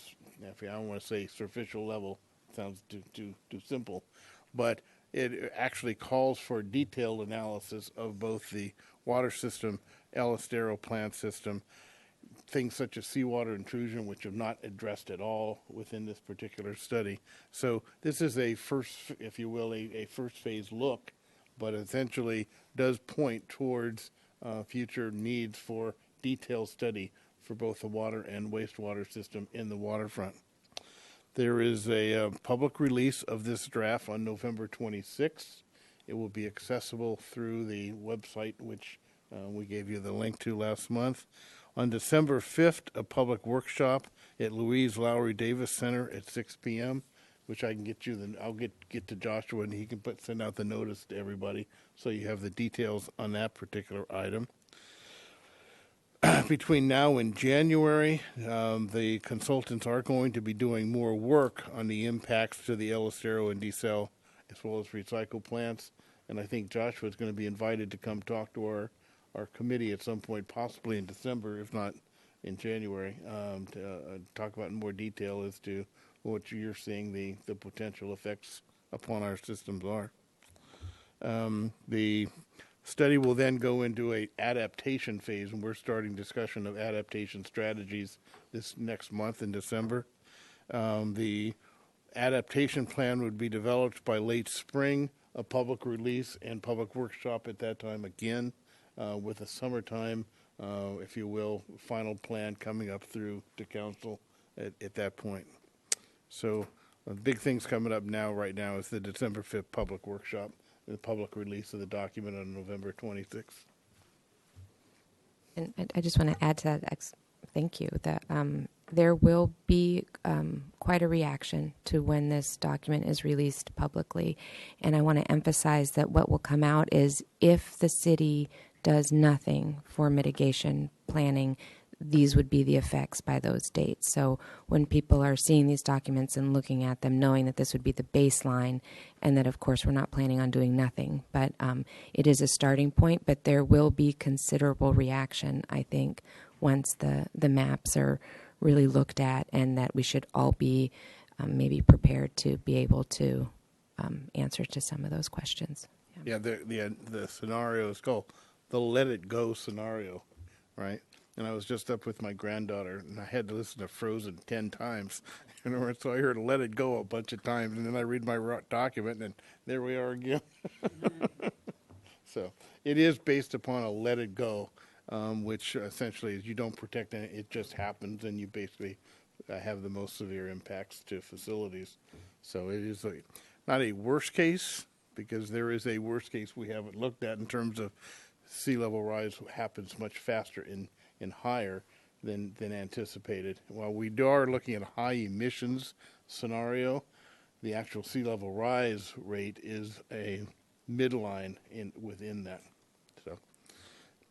don't want to say superficial level, sounds too simple, but it actually calls for detailed analysis of both the water system, El Estero plant system, things such as seawater intrusion, which have not addressed at all within this particular study. So this is a first, if you will, a first phase look, but essentially does point towards future needs for detailed study for both the water and wastewater system in the waterfront. There is a public release of this draft on November 26th. It will be accessible through the website, which we gave you the link to last month. On December 5th, a public workshop at Louise Lowry Davis Center at 6 p.m., which I can get you. I'll get to Joshua, and he can send out the notice to everybody, so you have the details on that particular item. Between now and January, the consultants are going to be doing more work on the impacts to the El Estero and desal, as well as recycle plants. And I think Joshua is going to be invited to come talk to our committee at some point, possibly in December, if not in January, to talk about in more detail as to what you're seeing the potential effects upon our systems are. The study will then go into a adaptation phase, and we're starting discussion of adaptation strategies this next month in December. The adaptation plan would be developed by late spring, a public release and public workshop at that time again, with a summertime, if you will, final plan coming up through to council at that point. So big things coming up right now is the December 5th public workshop, the public release of the document on November 26th. And I just want to add to that, thank you, that there will be quite a reaction to when this document is released publicly. And I want to emphasize that what will come out is if the city does nothing for mitigation planning, these would be the effects by those dates. So when people are seeing these documents and looking at them, knowing that this would be the baseline, and that, of course, we're not planning on doing nothing, but it is a starting point, but there will be considerable reaction, I think, once the maps are really looked at, and that we should all be maybe prepared to be able to answer to some of those questions. Yeah, the scenario is called the let it go scenario, right? And I was just up with my granddaughter, and I had to listen to Frozen 10 times. So I heard let it go a bunch of times, and then I read my document, and there we are again. So it is based upon a let it go, which essentially is you don't protect it, it just happens, and you basically have the most severe impacts to facilities. So it is not a worst case, because there is a worst case we haven't looked at in terms of sea level rise happens much faster and higher than anticipated. While we are looking at a high emissions scenario, the actual sea level rise rate is a midline within that. So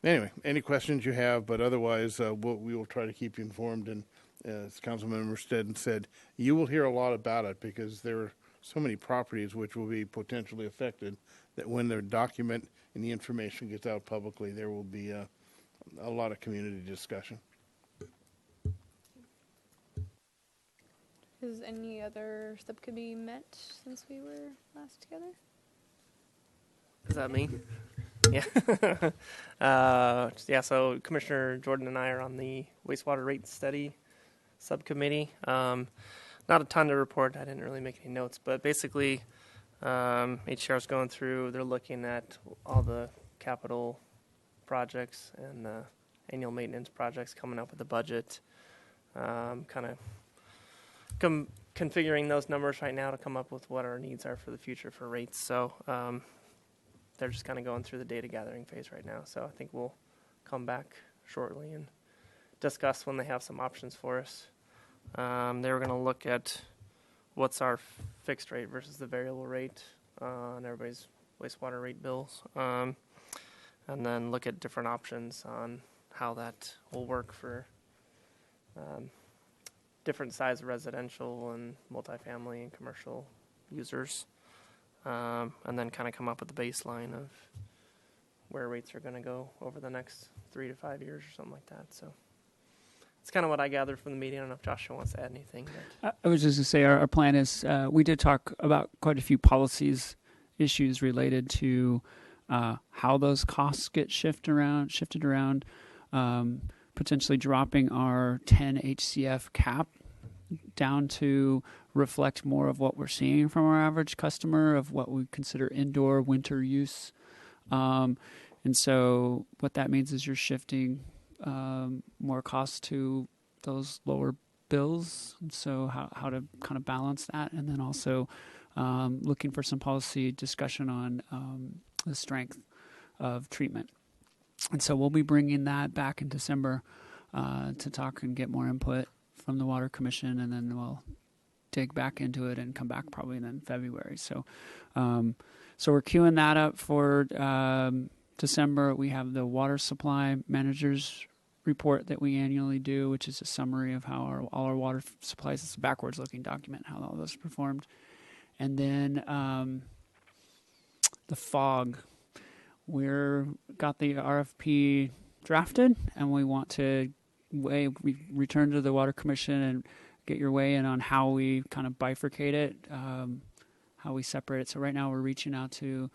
anyway, any questions you have, but otherwise we will try to keep you informed. And as Councilmember Stedden said, you will hear a lot about it because there are so many properties which will be potentially affected that when their document and the information gets out publicly, there will be a lot of community discussion. Has any other subcommittee met since we were last together? Is that me? Yeah. Yeah, so Commissioner Jordan and I are on the wastewater rate study subcommittee. Not a ton to report. I didn't really make any notes, but basically, HCR is going through, they're looking at all the capital projects and annual maintenance projects, coming up with a budget, kind of configuring those numbers right now to come up with what our needs are for the future for rates. So they're just kind of going through the data gathering phase right now. So I think we'll come back shortly and discuss when they have some options for us. They were going to look at what's our fixed rate versus the variable rate on everybody's wastewater rate bills, and then look at different options on how that will work for different size residential and multifamily and commercial users, and then kind of come up with the baseline of where rates are going to go over the next 3 to 5 years or something like that. So it's kind of what I gathered from the meeting. I don't know if Joshua wants to add anything. I was just going to say our plan is we did talk about quite a few policies issues related to how those costs get shifted around, potentially dropping our 10 HCF cap down to reflect more of what we're seeing from our average customer of what we consider indoor winter use. And so what that means is you're shifting more costs to those lower bills. And so how to kind of balance that. And then also looking for some policy discussion on the strength of treatment. And so we'll be bringing that back in December to talk and get more input from the Water Commission, and then we'll dig back into it and come back probably in February. So so we're queuing that up for December. We have the water supply managers report that we annually do, which is a summary of how all our water supplies. It's a backwards looking document, how all those performed. And then the fog. We're got the RFP drafted, and we want to return to the Water Commission and get your weigh in on how we kind of bifurcate it, how we separate it. So right now we're reaching out to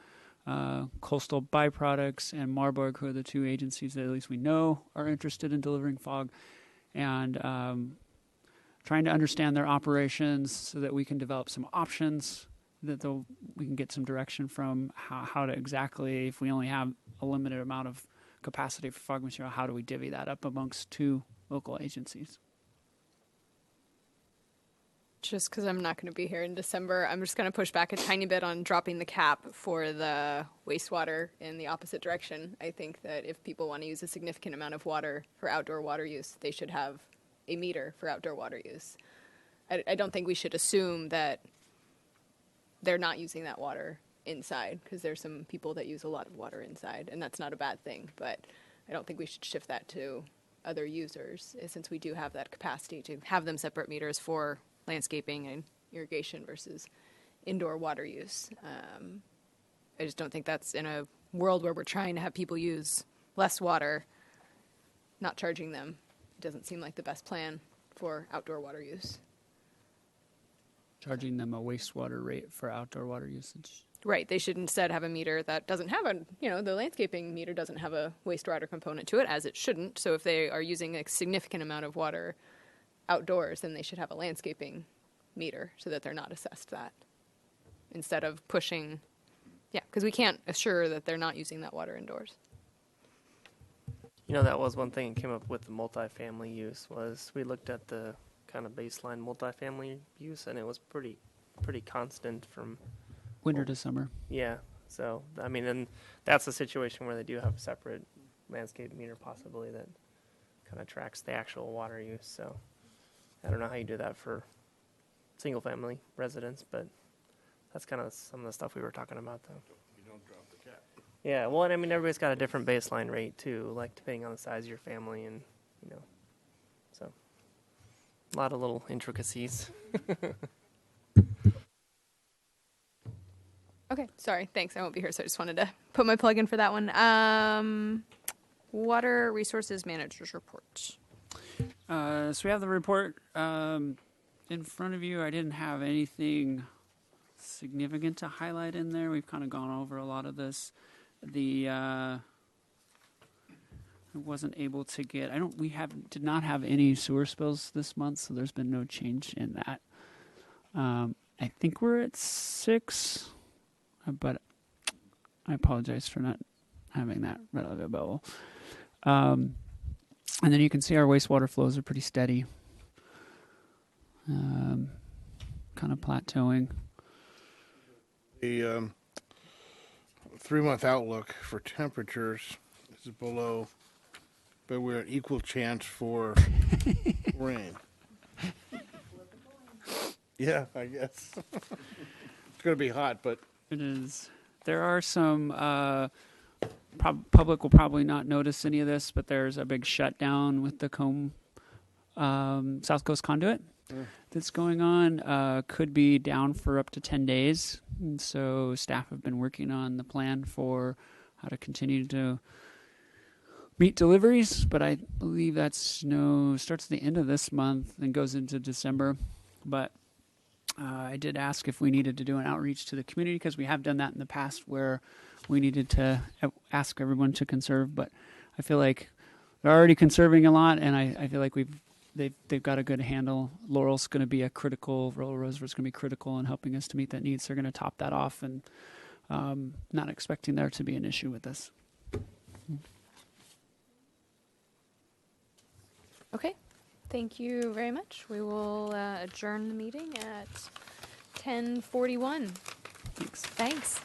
Coastal Byproducts and Marburg, who are the two agencies that at least we know are interested in delivering fog, and trying to understand their operations so that we can develop some options that we can get some direction from how to exactly, if we only have a limited amount of capacity for fog material, how do we divvy that up amongst two local agencies? Just because I'm not going to be here in December, I'm just going to push back a tiny bit on dropping the cap for the wastewater in the opposite direction. I think that if people want to use a significant amount of water for outdoor water use, they should have a meter for outdoor water use. I don't think we should assume that they're not using that water inside, because there's some people that use a lot of water inside, and that's not a bad thing. But I don't think we should shift that to other users, since we do have that capacity to have them separate meters for landscaping and irrigation versus indoor water use. I just don't think that's in a world where we're trying to have people use less water, not charging them. It doesn't seem like the best plan for outdoor water use. Charging them a wastewater rate for outdoor water usage. Right. They should instead have a meter that doesn't have the landscaping meter doesn't have a wastewater component to it, as it shouldn't. So if they are using a significant amount of water outdoors, then they should have a landscaping meter so that they're not assessed that, instead of pushing, because we can't assure that they're not using that water indoors. That was one thing that came up with the multifamily use, was we looked at the kind of baseline multifamily use, and it was pretty constant from Winter to summer. Yeah. So, I mean, and that's a situation where they do have a separate landscape meter possibly that kind of tracks the actual water use. So I don't know how you do that for single family residents, but that's kind of some of the stuff we were talking about, though. You don't drop the cap. Yeah. Well, and I mean, everybody's got a different baseline rate too, like depending on the size of your family, and so a lot of little intricacies. Okay, sorry, thanks. I won't be here, so I just wanted to put my plug in for that one. Water Resources Managers Report. So we have the report in front of you. I didn't have anything significant to highlight in there. We've kind of gone over a lot of this. I wasn't able to get. Did not have any sewer spills this month, so there's been no change in that. I think we're at 6, but I apologize for not having that readily available. And then you can see our wastewater flows are pretty steady, kind of plateauing. The 3-month outlook for temperatures is below, but we're at equal chance for rain. Yeah, I guess. It's going to be hot, but It is. There are some. Public will probably not notice any of this, but there's a big shutdown with the Combe South Coast conduit that's going on. Could be down for up to 10 days. And so staff have been working on the plan for how to continue to meet deliveries, but I believe that snow starts at the end of this month and goes into December. But I did ask if we needed to do an outreach to the community, because we have done that in the past where we needed to ask everyone to conserve. But I feel like they're already conserving a lot, and I feel like they've got a good handle. Laurel's going to be Laurel Rosewood's going to be critical in helping us to meet that need. So they're going to top that off, and not expecting there to be an issue with this. Okay, thank you very much. We will adjourn the meeting at 10:41. Thanks. Thanks.